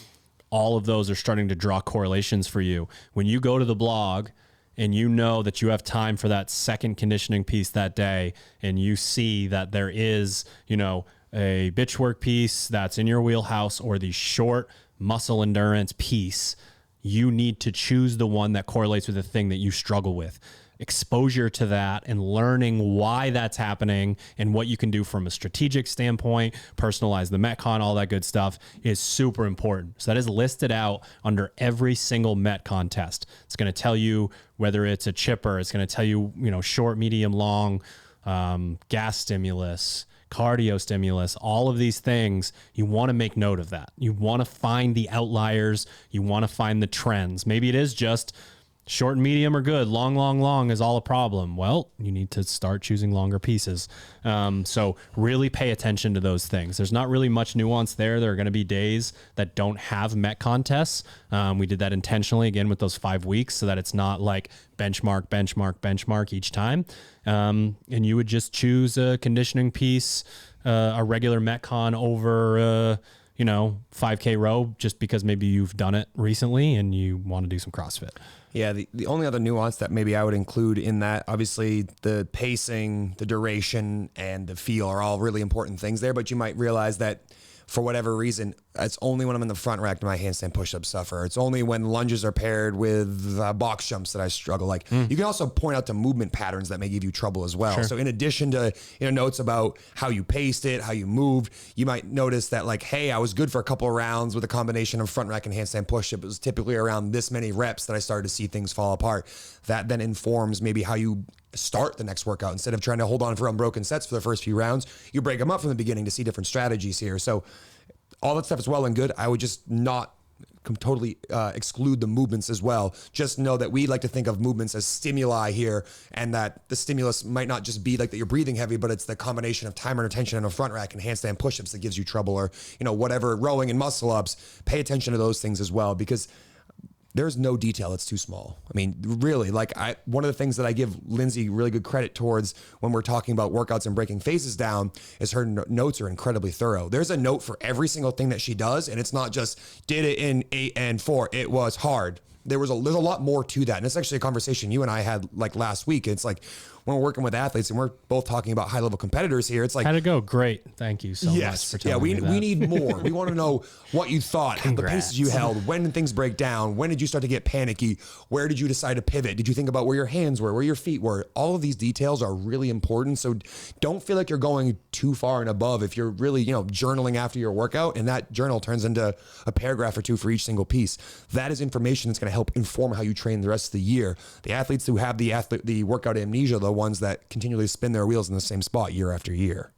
S1: all of those are starting to draw correlations for you. When you go to the blog and you know that you have time for that second conditioning piece that day, and you see that there is, a bitch work piece that's in your wheelhouse, or the short muscle endurance piece, you need to choose the one that correlates with the thing that you struggle with. Exposure to that and learning why that's happening and what you can do from a strategic standpoint, personalize the Metcon, all that good stuff is super important. So that is listed out under every single Metcon test. It's going to tell you whether it's a chipper. It's going to tell you, short, medium, long, gas stimulus, cardio stimulus, all of these things. You want to make note of that. You want to find the outliers. You want to find the trends. Maybe it is just short and medium are good. Long is all a problem. Well, you need to start choosing longer pieces. So really pay attention to those things. There's not really much nuance there. There are going to be days that don't have Metcon tests. We did that intentionally, again, with those 5 weeks, so that it's not like benchmark each time. And you would just choose a conditioning piece, a regular Metcon over 5K row, just because maybe you've done it recently and you want to do some CrossFit.
S3: Yeah, the only other nuance that maybe I would include in that, obviously the pacing, the duration, and the feel are all really important things there, but you might realize that for whatever reason, it's only when I'm in the front rack do my handstand push-ups suffer. It's only when lunges are paired with box jumps that I struggle. You can also point out the movement patterns that may give you trouble as well. Sure. So in addition to notes about how you paced it, how you moved, you might notice that hey, I was good for a couple of rounds with a combination of front rack and handstand push-up. It was typically around this many reps that I started to see things fall apart. That then informs maybe how you start the next workout. Instead of trying to hold on for unbroken sets for the first few rounds, you break them up from the beginning to see different strategies here. So all that stuff is well and good. I would just not totally exclude the movements as well. Just know that we like to think of movements as stimuli here, and that the stimulus might not just be that you're breathing heavy, but it's the combination of timer retention and a front rack and handstand push-ups that gives you trouble, or whatever, rowing and muscle ups. Pay attention to those things as well, because there's no detail that's too small. I mean, really, like one of the things that I give Lindsay really good credit towards when we're talking about workouts and breaking phases down is her notes are incredibly thorough. There's a note for every single thing that she does, and it's not just did it in 8 and 4. It was hard. There's a lot more to that. And it's actually a conversation you and I had like last week. It's like when we're working with athletes and we're both talking about high level competitors here, it's like,
S1: how'd it go? Great. Thank you so much for telling me that.
S3: We need more. We want to know what you thought, the paces you held, when did things break down? When did you start to get panicky? Where did you decide to pivot? Did you think about where your hands were, where your feet were? All of these details are really important. So don't feel like you're going too far and above if you're really, journaling after your workout and that journal turns into a paragraph or two for each single piece. That is information that's going to help inform how you train the rest of the year. The athletes who have the workout amnesia, the ones that continually spin their wheels in the same spot year after year.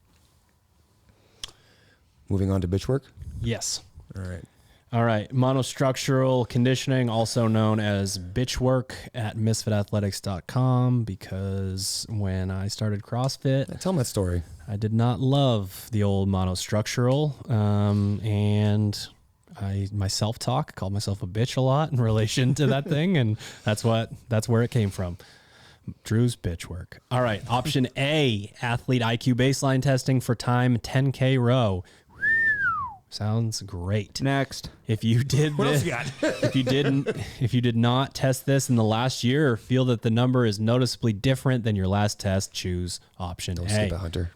S3: Moving on to bitch work.
S1: Yes.
S3: All right.
S1: Monostructural conditioning, also known as bitch work, at misfitathletics.com, because when I started CrossFit,
S3: Tell me that story.
S1: I did not love the old monostructural, and my self-talk called myself a bitch a lot in relation to that thing, and that's where it came from. Drew's bitch work. All right. Option A, athlete IQ baseline testing for time 10K row. Sounds great.
S2: Next.
S1: If you did this, if you did not test this in the last year or feel that the number is noticeably different than your last test, choose option
S3: Don't
S1: A.
S3: skip it, Hunter.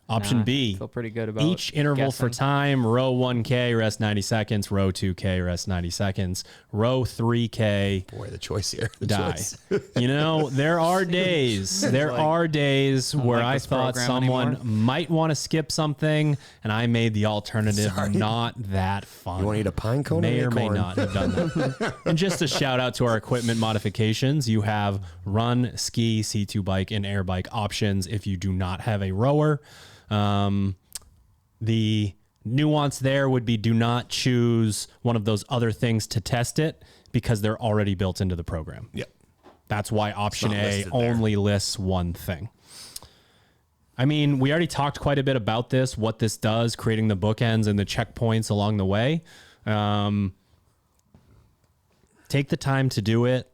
S1: Option B,
S2: Feel pretty good about
S1: each interval for
S2: guessing.
S1: time, row 1K, rest 90 seconds, row 2K, rest 90 seconds, row 3K,
S3: Boy, the choice here.
S1: die. There are days where I
S2: this
S1: thought
S2: program
S1: someone
S2: anymore.
S1: might want to skip something, and I made the alternative not that fun.
S3: You want to eat a pine cone
S1: May
S3: or
S1: or may
S3: acorn?
S1: not have done that. And just a shout out to our equipment modifications. You have run, ski, C2 bike, and air bike options if you do not have a rower. The nuance there would be do not choose one of those other things to test it because they're already built into the program.
S3: Yep.
S1: That's why option
S3: not
S1: A
S3: listed there.
S1: only lists one thing. I mean, we already talked quite a bit about this, what this does, creating the bookends and the checkpoints along the way. Take the time to do it.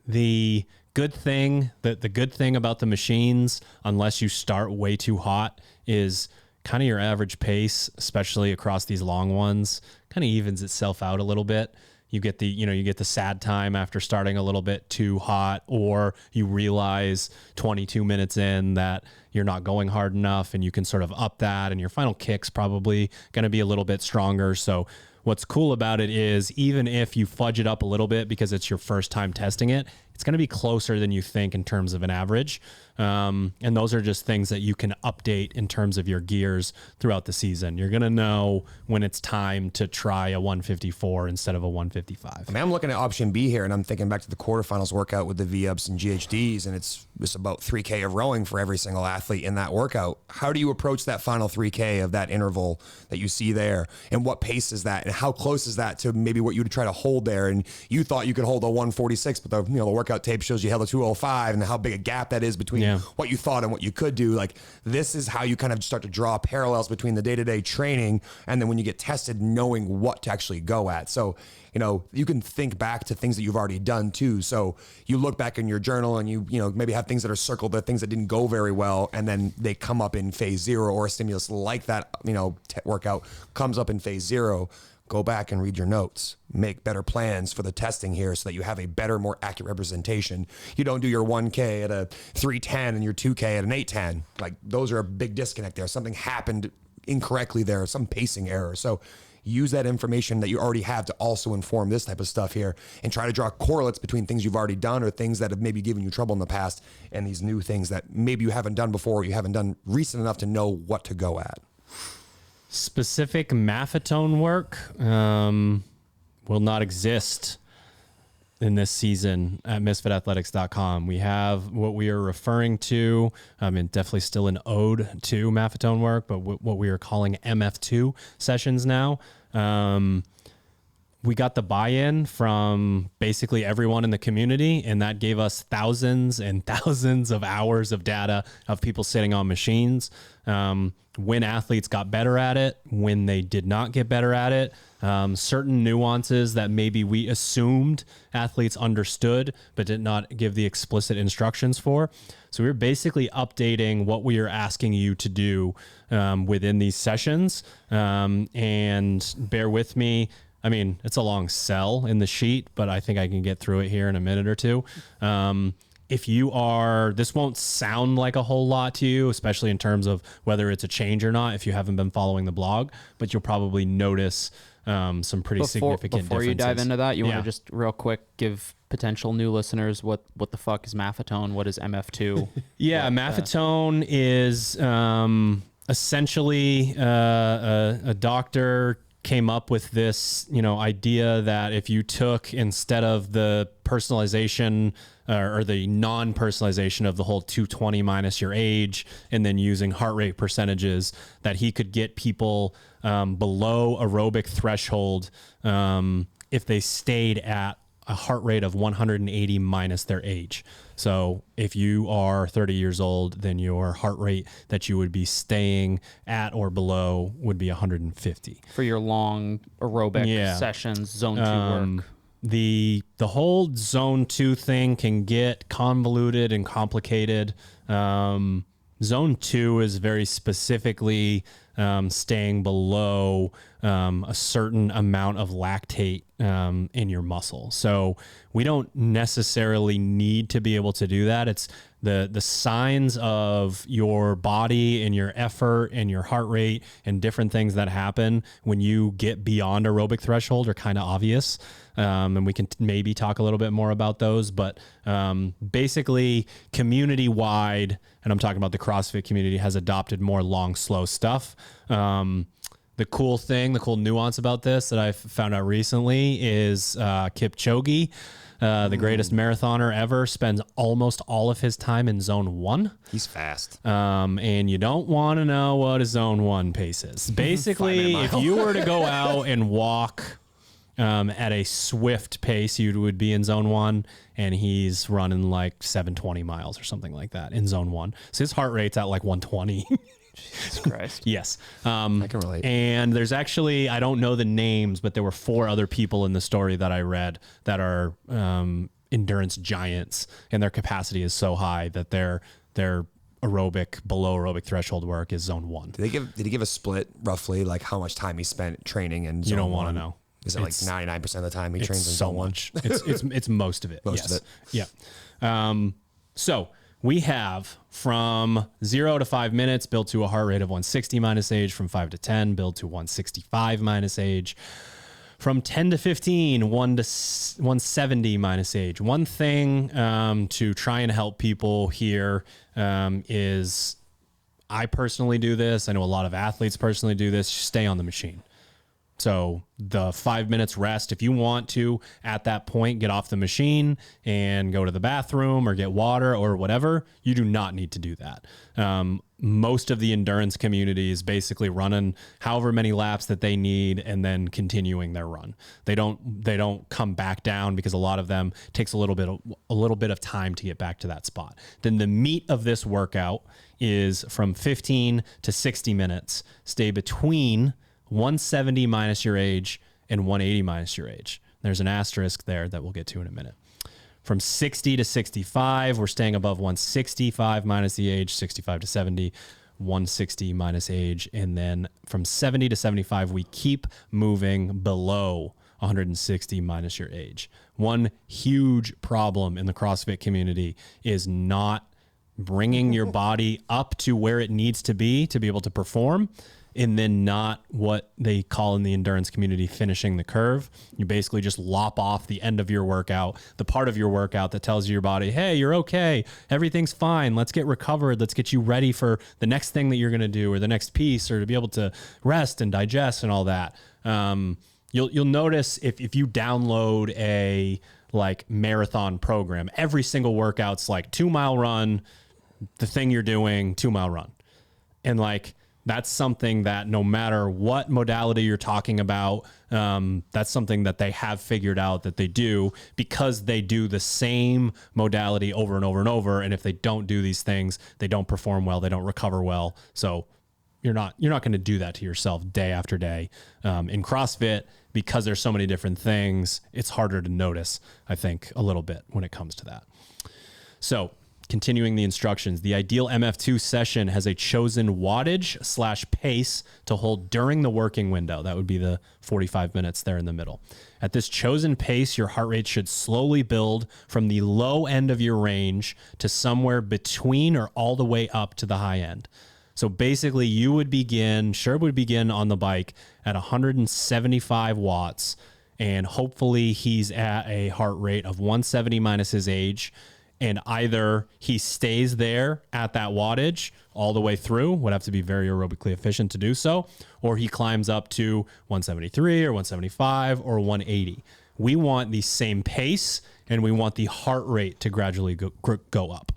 S1: The good thing about the machines, unless you start way too hot, is kind of your average pace, especially across these long ones, kind of evens itself out a little bit. You get the sad time after starting a little bit too hot, or you realize 22 minutes in that you're not going hard enough and you can sort of up that, and your final kick's probably going to be a little bit stronger. So what's cool about it is even if you fudge it up a little bit because it's your first time testing it, it's going to be closer than you think in terms of an average. And those are just things that you can update in terms of your gears throughout the season. You're going to know when it's time to try a 154 instead of a 155.
S3: I mean, I'm looking at option B here, and I'm thinking back to the quarterfinals workout with the V-ups and GHDs, and it's about 3K of rowing for every single athlete in that workout. How do you approach that final 3K of that interval that you see there, and what pace is that, and how close is that to maybe what you would try to hold there? And you thought you could hold a 146, but the workout tape shows you held a 205, and how big a gap that is between what you thought and what you could do. Like, this is how you kind of start to draw parallels between the day-to-day training and then when you get tested, knowing what to actually go at. So, you can think back to things that you've already done too. So you look back in your journal and you maybe have things that are circled, that things that didn't go very well, and then they come up in phase 0, or a stimulus like that, workout comes up in phase 0. Go back and read your notes, make better plans for the testing here so that you have a better, more accurate representation. You don't do your 1K at a 310 and your 2K at an 810. Like, those are a big disconnect there. Something happened incorrectly there, some pacing error. So use that information that you already have to also inform this type of stuff here, and try to draw correlates between things you've already done or things that have maybe given you trouble in the past and these new things that maybe you haven't done before, or you haven't done recent enough to know what to go at.
S1: Specific maffetone work will not exist in this season at misfitathletics.com. We have what we are referring to, definitely still an ode to maffetone work, but what we are calling MF2 sessions now. we got the buy-in from basically everyone in the community, and that gave us thousands and thousands of hours of data of people sitting on machines. When athletes got better at it, when they did not get better at it, certain nuances that maybe we assumed athletes understood, but did not give the explicit instructions for. So we're basically updating what we are asking you to do within these sessions. And bear with me. I mean, it's a long sell in the sheet, but I think I can get through it here in a minute or two. If you are, this won't sound like a whole lot to you, especially in terms of whether it's a change or not, if you haven't been following the blog, but you'll probably notice some pretty significant
S2: before
S1: differences.
S2: You dive into that, you want to just real quick give potential new listeners what the fuck is maffetone? What is MF2?
S1: Yeah, maffetone is essentially a doctor came up with this, idea that if you took, instead of the personalization or the non-personalization of the whole 220 minus your age, and then using heart rate percentages, that he could get people below aerobic threshold if they stayed at a heart rate of 180 minus their age. So if you are 30 years old, then your heart rate that you would be staying at or below would be 150.
S2: For your long aerobic sessions, zone 2 work.
S1: The whole zone 2 thing can get convoluted and complicated. Zone 2 is very specifically staying below a certain amount of lactate in your muscle. So we don't necessarily need to be able to do that. It's the signs of your body and your effort and your heart rate and different things that happen when you get beyond aerobic threshold are kind of obvious. And we can maybe talk a little bit more about those, but basically community wide, and I'm talking about the CrossFit community, has adopted more long, slow stuff. The cool nuance about this that I found out recently is Kipchoge, the greatest marathoner ever, spends almost all of his time in zone 1.
S3: He's fast.
S1: And you don't want to know what a zone 1 pace is. Basically, if you were to go out and walk at a swift pace, you would be in zone 1, and he's running like 720 miles or something like that in zone 1. So his heart rate's at like 120.
S2: Jesus Christ.
S1: Yes.
S3: I can relate.
S1: And there's actually, I don't know the names, but there were 4 other people in the story that I read that are endurance giants, and their capacity is so high that their below aerobic threshold work is zone 1.
S3: Did he give a split roughly, like how much time he spent training in zone 1?
S1: You don't want to know.
S3: Is it like 99% of the time he trains in zone 1?
S1: Much. It's most of it.
S3: Most of it.
S1: Yeah. So we have from 0 to 5 minutes, build to a heart rate of 160 minus age. From 5 to 10, build to 165 minus age. From 10 to 15, 1 to 170 minus age. One thing to try and help people here is, I personally do this. I know a lot of athletes personally do this. Stay on the machine. So the 5 minutes rest, if you want to, at that point, get off the machine and go to the bathroom or get water or whatever, you do not need to do that. Most of the endurance community is basically running however many laps that they need and then continuing their run. They don't come back down, because a lot of them takes a little bit of time to get back to that spot. Then the meat of this workout is from 15 to 60 minutes. Stay between 170 minus your age and 180 minus your age. There's an asterisk there that we'll get to in a minute. From 60 to 65, we're staying above 165 minus the age. 65 to 70, 160 minus age. And then from 70 to 75, we keep moving below 160 minus your age. One huge problem in the CrossFit community is not bringing your body up to where it needs to be able to perform, and then not what they call in the endurance community finishing the curve. You basically just lop off the end of your workout, the part of your workout that tells your body, hey, you're okay, everything's fine, let's get recovered, let's get you ready for the next thing that you're going to do, or the next piece, or to be able to rest and digest and all that. You'll notice if you download a like marathon program, every single workout's like 2 mile run, the thing you're doing, 2 mile run. And like That's something that no matter what modality you're talking about, that's something that they have figured out that they do, because they do the same modality over and over and over. And if they don't do these things, they don't perform well, they don't recover well. So you're not going to do that to yourself day after day. In CrossFit, because there's so many different things, it's harder to notice, I think, a little bit when it comes to that. So continuing the instructions, the ideal MF2 session has a chosen wattage/pace to hold during the working window. That would be the 45 minutes there in the middle. At this chosen pace, your heart rate should slowly build from the low end of your range to somewhere between or all the way up to the high end. So basically Sherb would begin on the bike at 175 watts, and hopefully he's at a heart rate of 170 minus his age. And either he stays there at that wattage all the way through, would have to be very aerobically efficient to do so, or he climbs up to 173 or 175 or 180. We want the same pace, and we want the heart rate to gradually go up.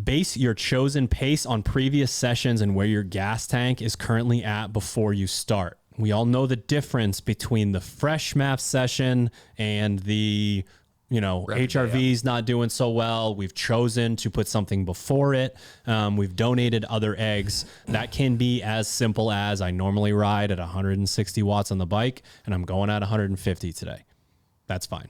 S1: Base your chosen pace on previous sessions and where your gas tank is currently at before you start. We all know the difference between the fresh MAF session and the HRV's not doing so well. We've chosen to put something before it. We've donated other eggs. That can be as simple as I normally ride at 160 watts on the bike, and I'm going at 150 today. That's fine.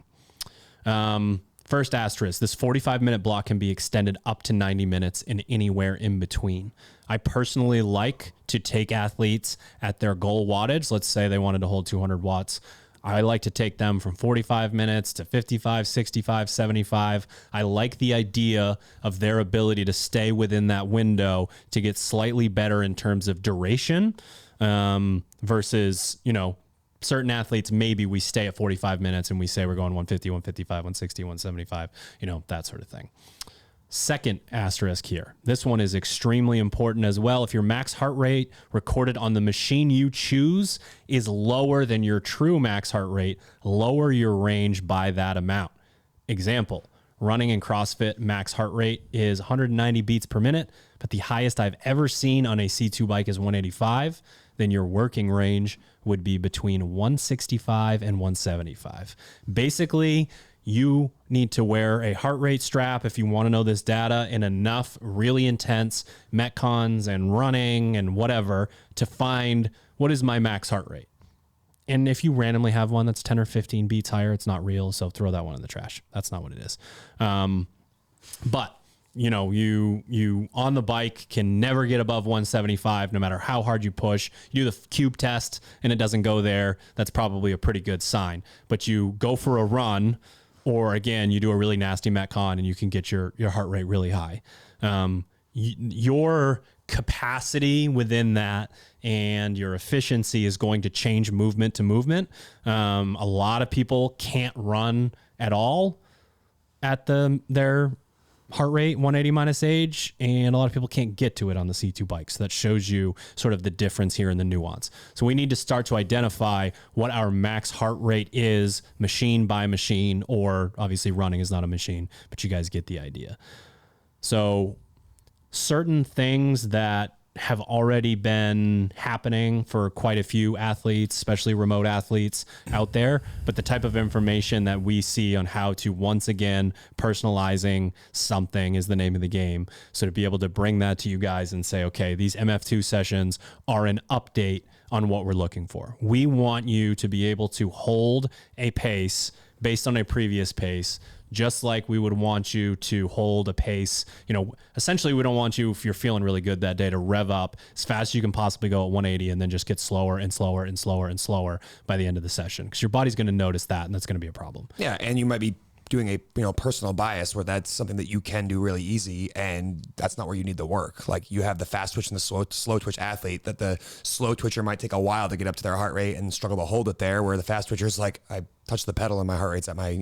S1: First asterisk, this 45-minute block can be extended up to 90 minutes and anywhere in between. I personally like to take athletes at their goal wattage. Let's say they wanted to hold 200 watts. I like to take them from 45 minutes to 55, 65, 75. I like the idea of their ability to stay within that window to get slightly better in terms of duration, versus, certain athletes, maybe we stay at 45 minutes and we say we're going 150, 155, 160, 175, that sort of thing. Second asterisk here. This one is extremely important as well. If your max heart rate recorded on the machine you choose is lower than your true max heart rate, lower your range by that amount. Example, running in CrossFit max heart rate is 190 beats per minute, but the highest I've ever seen on a C2 bike is 185. Then your working range would be between 165 and 175. Basically, you need to wear a heart rate strap if you want to know this data in enough really intense metcons and running and whatever to find what is my max heart rate. And if you randomly have one that's 10 or 15 beats higher, it's not real. So throw that one in the trash. That's not what it is. But you on the bike can never get above 175, no matter how hard you push. You do the cube test and it doesn't go there. That's probably a pretty good sign. But you go for a run, or again, you do a really nasty metcon and you can get your heart rate really high. Your capacity within that and your efficiency is going to change movement to movement. A lot of people can't run at all at their heart rate 180 minus age, and a lot of people can't get to it on the C2 bike. So that shows you sort of the difference here in the nuance. So we need to start to identify what our max heart rate is, machine by machine, or obviously running is not a machine, but you guys get the idea. So certain things that have already been happening for quite a few athletes, especially remote athletes out there, but the type of information that we see on how to, once again, personalizing something is the name of the game. So to be able to bring that to you guys and say, okay, these MF2 sessions are an update on what we're looking for. We want you to be able to hold a pace based on a previous pace, just like we would want you to hold a pace. Essentially we don't want you, if you're feeling really good that day, to rev up as fast as you can possibly go at 180 and then just get slower and slower and slower and slower by the end of the session, because your body's going to notice that, and that's going to be a problem.
S3: Yeah, and you might be doing a personal bias where that's something that you can do really easy, and that's not where you need the work. Like, you have the fast twitch and the slow twitch athlete, that the slow twitcher might take a while to get up to their heart rate and struggle to hold it there, where the fast twitcher is like, I touch the pedal and my heart rate's at my,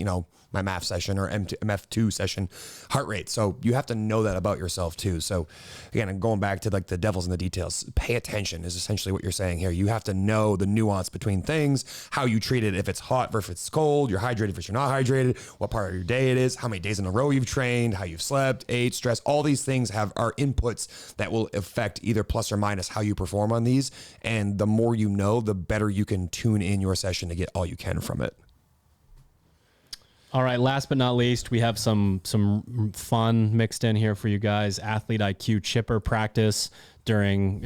S3: my MAF session or MF2 session heart rate. So you have to know that about yourself too. So again, I'm going back to like the devil's in the details. Pay attention is essentially what you're saying here. You have to know the nuance between things, how you treat it, if it's hot versus if it's cold, you're hydrated versus you're not hydrated, what part of your day it is, how many days in a row you've trained, how you've slept, ate, stress. All these things are inputs that will affect either plus or minus how you perform on these. And the more you know, the better you can tune in your session to get all you can from it.
S1: All right, last but not least, we have some fun mixed in here for you guys. Athlete IQ chipper practice in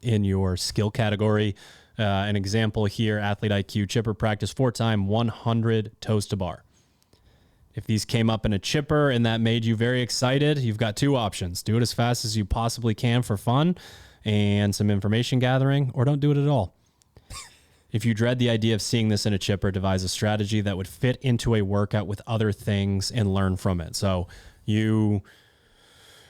S1: your skill category. An example here, Athlete IQ chipper practice 4-time 100 toes to bar. If these came up in a chipper and that made you very excited, you've got two options. Do it as fast as you possibly can for fun and some information gathering, or don't do it at all. If you dread the idea of seeing this in a chipper, devise a strategy that would fit into a workout with other things and learn from it. So you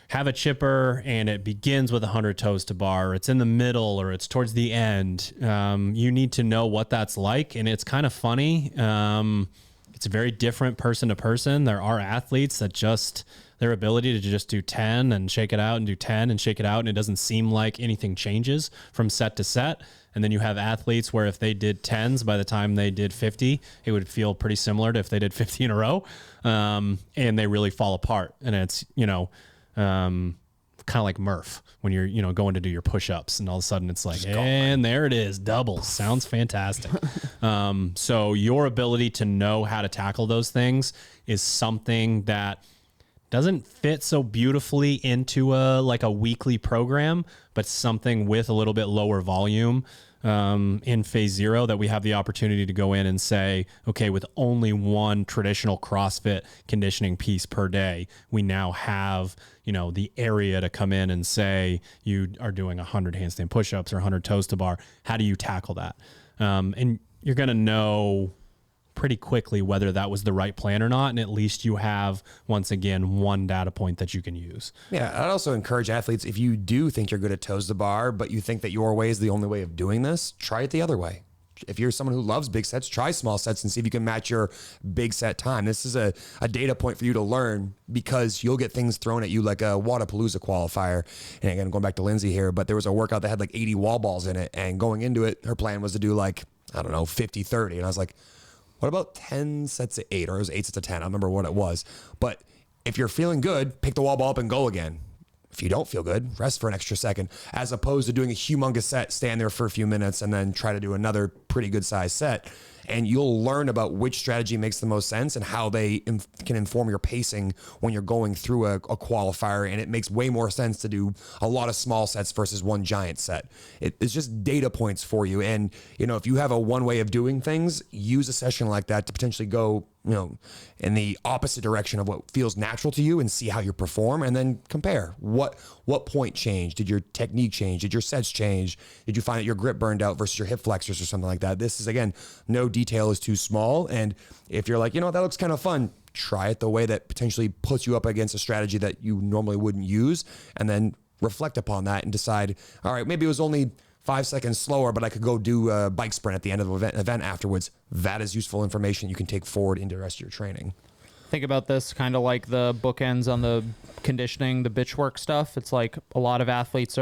S1: have a chipper and it begins with 100 toes to bar, or it's in the middle, or it's towards the end. You need to know what that's like. And it's kind of funny. It's very different person to person. There are athletes that their ability to just do 10 and shake it out and do 10 and shake it out, and it doesn't seem like anything changes from set to set. And then you have athletes where if they did 10s, by the time they did 50, it would feel pretty similar to if they did 50 in a row. And they really fall apart. And it's, kind of like Murph when you're, going to do your push-ups and all of a sudden it's like, and there it is, doubles. Sounds fantastic. So your ability to know how to tackle those things is something that doesn't fit so beautifully into a weekly program, but something with a little bit lower volume in phase 0 that we have the opportunity to go in and say, okay, with only one traditional CrossFit conditioning piece per day, we now have, the area to come in and say, you are doing 100 handstand push-ups or 100 toes to bar. How do you tackle that? And you're going to know pretty quickly whether that was the right plan or not. And at least you have, once again, one data point that you can use.
S3: Yeah. I'd also encourage athletes, if you do think you're good at toes to bar, but you think that your way is the only way of doing this, try it the other way. If you're someone who loves big sets, try small sets and see if you can match your big set time. This is a data point for you to learn, because you'll get things thrown at you like a Wadapalooza qualifier. And again, going back to Lindsay here, but there was a workout that had like 80 wall balls in it. And going into it, her plan was to do 50-30. And I was like, what about 10 sets of 8? Or it was 8 sets of 10. I don't remember what it was. But if you're feeling good, pick the wall ball up and go again. If you don't feel good, rest for an extra second, as opposed to doing a humongous set, stand there for a few minutes, and then try to do another pretty good size set. And you'll learn about which strategy makes the most sense and how they can inform your pacing when you're going through a qualifier. And it makes way more sense to do a lot of small sets versus one giant set. It's just data points for you. And, if you have a one way of doing things, use a session like that to potentially go, in the opposite direction of what feels natural to you and see how you perform, and then compare what point changed. Did your technique change? Did your sets change? Did you find that your grip burned out versus your hip flexors or something like that? This is, again, no detail is too small. And if you're like, that looks kind of fun, try it the way that potentially puts you up against a strategy that you normally wouldn't use, and then reflect upon that and decide, all right, maybe it was only 5 seconds slower, but I could go do a bike sprint at the end of the event afterwards. That is useful information you can take forward into the rest of your training.
S2: Think about this kind of like the bookends on the conditioning, the bitch work stuff. It's like a lot of athletes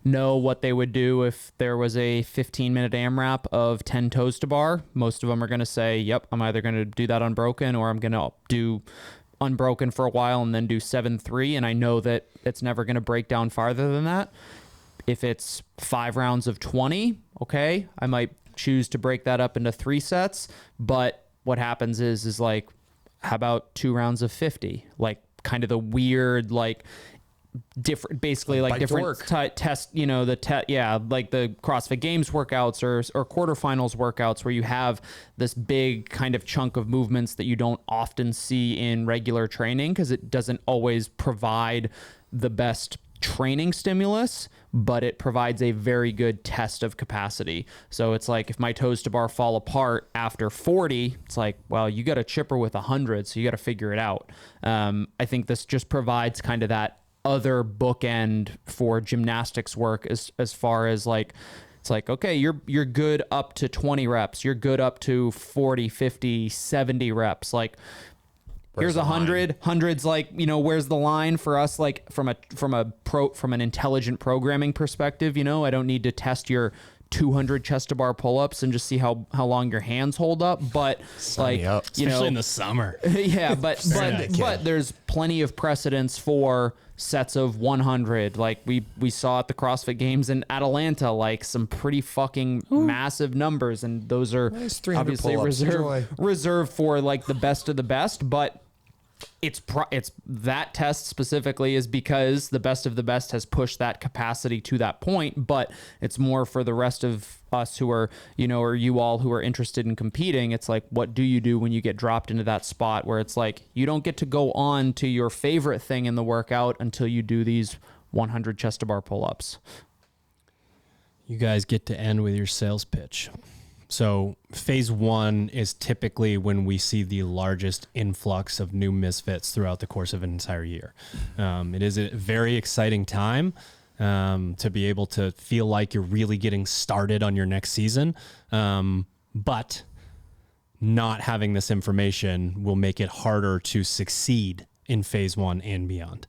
S2: know what they would do if there was a 15-minute AMRAP of 10 toes to bar. Most of them are going to say, yep, I'm either going to do that unbroken, or I'm going to do unbroken for a while and then do 7-3. And I know that it's never going to break down farther than that. If it's 5 rounds of 20, okay, I might choose to break that up into 3 sets. But what happens is like, how about 2 rounds of 50? Like kind of the weird, different, basically like different test, like the CrossFit Games workouts or quarterfinals workouts, where you have this big kind of chunk of movements that you don't often see in regular training, because it doesn't always provide the best training stimulus, but it provides a very good test of capacity. So it's like, if my toes to bar fall apart after 40, it's like, well, you got a chipper with 100, so you got to figure it out. I think this just provides kind of that other bookend for gymnastics work as far as like It's like, okay, you're good up to 20 reps. You're good up to 40, 50, 70 reps. Like, here's 100. 100's like, where's the line for us? Like from an intelligent programming perspective, I don't need to test your 200 chest to bar pull-ups and just see how long your hands hold up, but like
S1: especially in the summer.
S2: Yeah, but there's plenty of precedence for sets of 100. Like we saw at the CrossFit Games in Atlanta, like some pretty fucking massive numbers, and those are obviously reserved for like the best of the best, but it's that test specifically is because the best of the best has pushed that capacity to that point, but it's more for the rest of us who are, or you all who are interested in competing. It's like, what do you do when you get dropped into that spot where it's like, you don't get to go on to your favorite thing in the workout until you do these 100 chest to bar pull-ups.
S1: You guys get to end with your sales pitch. So phase 1 is typically when we see the largest influx of new misfits throughout the course of an entire year. It is a very exciting time to be able to feel like you're really getting started on your next season. But not having this information will make it harder to succeed in phase 1 and beyond.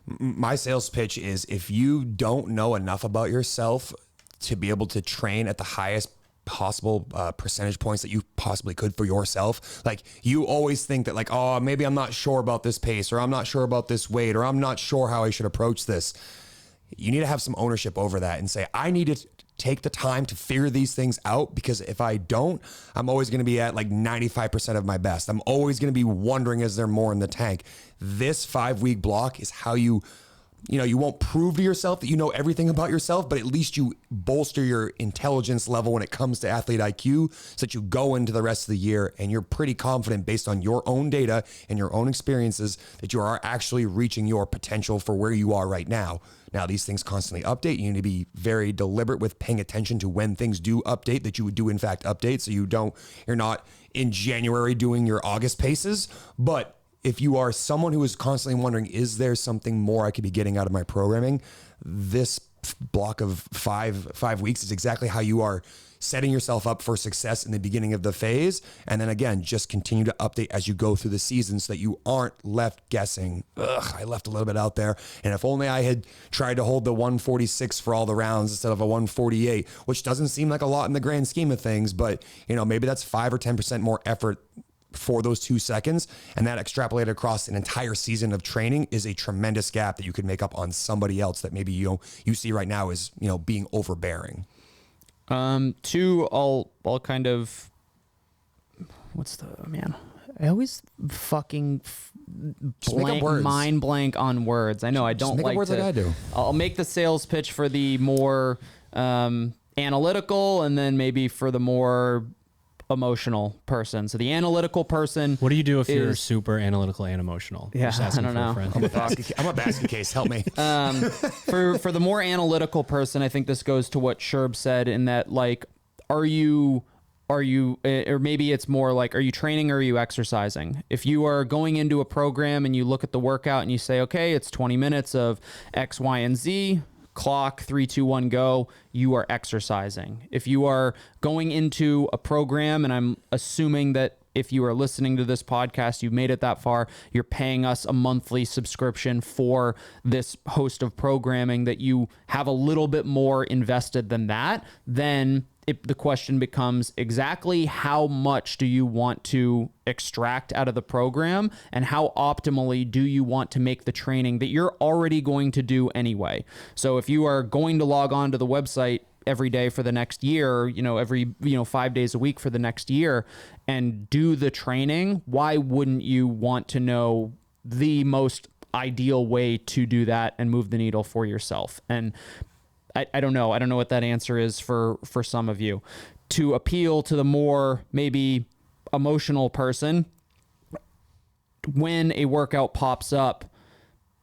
S3: My sales pitch is, if you don't know enough about yourself to be able to train at the highest possible percentage points that you possibly could for yourself. Like, you always think that like, oh, maybe I'm not sure about this pace, or I'm not sure about this weight, or I'm not sure how I should approach this. You need to have some ownership over that and say, I need to take the time to figure these things out, because if I don't, I'm always going to be at like 95% of my best. I'm always going to be wondering, is there more in the tank? This 5-week block is how you won't prove to yourself that you know everything about yourself, but at least you bolster your intelligence level when it comes to athlete IQ, so that you go into the rest of the year and you're pretty confident based on your own data and your own experiences that you are actually reaching your potential for where you are right now. Now, these things constantly update. You need to be very deliberate with paying attention to when things do update, that you would do in fact update, so you're not in January doing your August paces. But if you are someone who is constantly wondering, is there something more I could be getting out of my programming? This block of five weeks is exactly how you are setting yourself up for success in the beginning of the phase. And then again, just continue to update as you go through the season so that you aren't left guessing, I left a little bit out there. And if only I had tried to hold the 146 for all the rounds instead of a 148, which doesn't seem like a lot in the grand scheme of things, but maybe that's 5 or 10% more effort for those 2 seconds, and that extrapolated across an entire season of training is a tremendous gap that you could make up on somebody else that maybe you see right now is being overbearing.
S2: 2, I'll kind of, I always fucking mind blank on words. I know I don't like
S3: words
S2: to.
S3: like I do.
S2: I'll make the sales pitch for the more analytical, and then maybe for the more emotional person. So the analytical person.
S1: What do you do if you're super analytical and emotional?
S2: Yeah, I don't know.
S3: I'm a basket case. Help me.
S2: For the more analytical person, I think this goes to what Sherb said, in that like, are you, or maybe it's more like, are you training or are you exercising? If you are going into a program and you look at the workout and you say, okay, it's 20 minutes of X, Y, and Z, clock, 3, 2, 1, go, you are exercising. If you are going into a program, and I'm assuming that if you are listening to this podcast, you've made it that far, you're paying us a monthly subscription for this host of programming, that you have a little bit more invested than that, then the question becomes, exactly how much do you want to extract out of the program, and how optimally do you want to make the training that you're already going to do anyway? So if you are going to log on to the website every day for the next year, every 5 days a week for the next year, and do the training, why wouldn't you want to know the most ideal way to do that and move the needle for yourself? And I don't know. I don't know what that answer is for some of you. To appeal to the more maybe emotional person, when a workout pops up,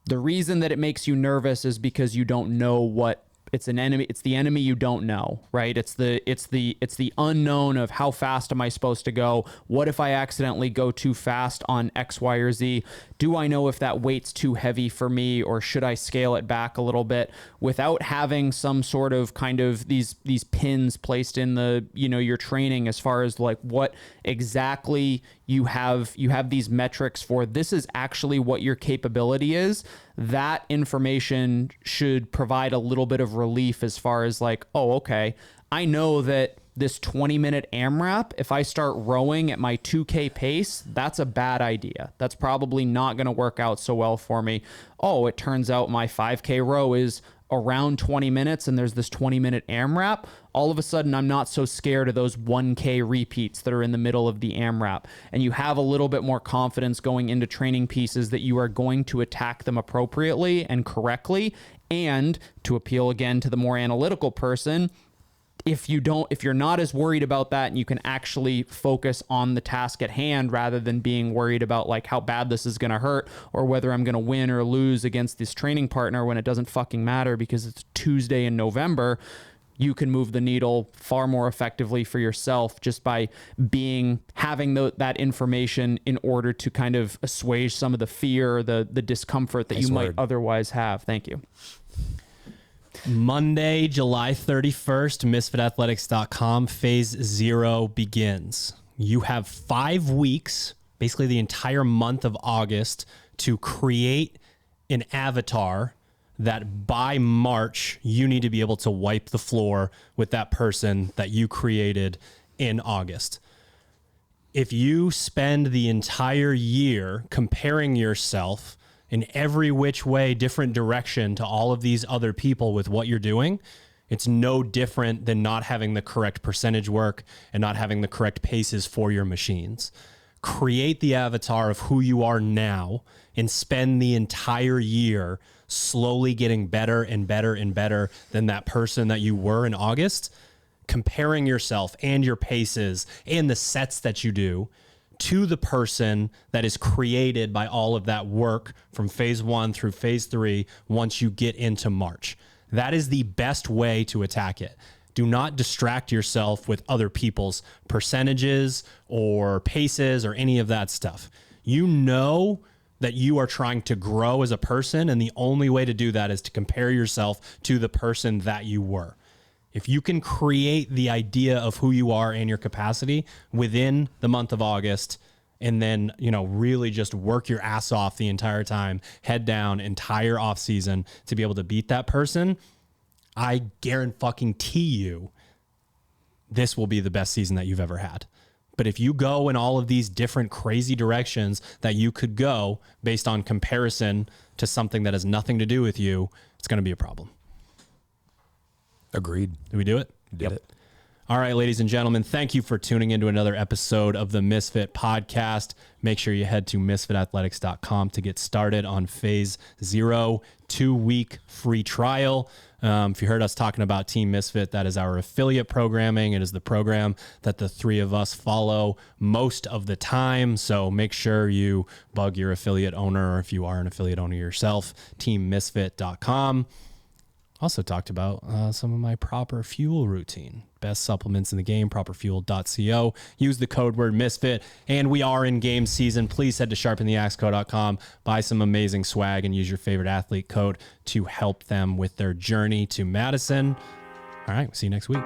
S2: the reason that it makes you nervous is because you don't know what it's an enemy. It's the enemy you don't know, right? It's the unknown of how fast am I supposed to go? What if I accidentally go too fast on X, Y, or Z? Do I know if that weight's too heavy for me, or should I scale it back a little bit? Without having some sort of kind of these pins placed in the, your training as far as like what exactly you have these metrics for, this is actually what your capability is. That information should provide a little bit of relief as far as like, oh, okay, I know that this 20-minute AMRAP, if I start rowing at my 2K pace, that's a bad idea. That's probably not going to work out so well for me. Oh, it turns out my 5K row is around 20 minutes and there's this 20-minute AMRAP. All of a sudden, I'm not so scared of those 1K repeats that are in the middle of the AMRAP. And you have a little bit more confidence going into training pieces that you are going to attack them appropriately and correctly. And to appeal again to the more analytical person, if you're not as worried about that and you can actually focus on the task at hand rather than being worried about like how bad this is going to hurt or whether I'm going to win or lose against this training partner when it doesn't fucking matter because it's Tuesday in November, you can move the needle far more effectively for yourself just by having that information in order to kind of assuage some of the fear, the discomfort that you might otherwise have. Thank you.
S1: Monday, July 31st, misfitathletics.com, phase 0 begins. You have 5 weeks, basically the entire month of August, to create an avatar that by March, you need to be able to wipe the floor with that person that you created in August. If you spend the entire year comparing yourself in every which way, different direction to all of these other people with what you're doing, it's no different than not having the correct percentage work and not having the correct paces for your machines. Create the avatar of who you are now and spend the entire year slowly getting better and better and better than that person that you were in August, comparing yourself and your paces and the sets that you do to the person that is created by all of that work from phase 1 through phase 3 once you get into March. That is the best way to attack it. Do not distract yourself with other people's percentages or paces or any of that stuff. You know that you are trying to grow as a person, and the only way to do that is to compare yourself to the person that you were. If you can create the idea of who you are and your capacity within the month of August, and then, really just work your ass off the entire time, head down, entire off season to be able to beat that person, I guarantee you this will be the best season that you've ever had. But if you go in all of these different crazy directions that you could go based on comparison to something that has nothing to do with you, it's going to be a problem.
S3: Agreed.
S1: Did we do it?
S3: Did it.
S1: All right, ladies and gentlemen, thank you for tuning into another episode of the Misfit Podcast. Make sure you head to misfitathletics.com to get started on phase 0, 2-week free trial. If you heard us talking about Team Misfit, that is our affiliate programming. It is the program that the three of us follow most of the time. So make sure you bug your affiliate owner, or if you are an affiliate owner yourself, teammisfit.com. Also talked about some of my proper fuel routine. Best supplements in the game, properfuel.co. Use the code word misfit, and we are in game season. Please head to sharpentheaxeco.com, buy some amazing swag, and use your favorite athlete code to help them with their journey to Madison. All right, we'll see you next week.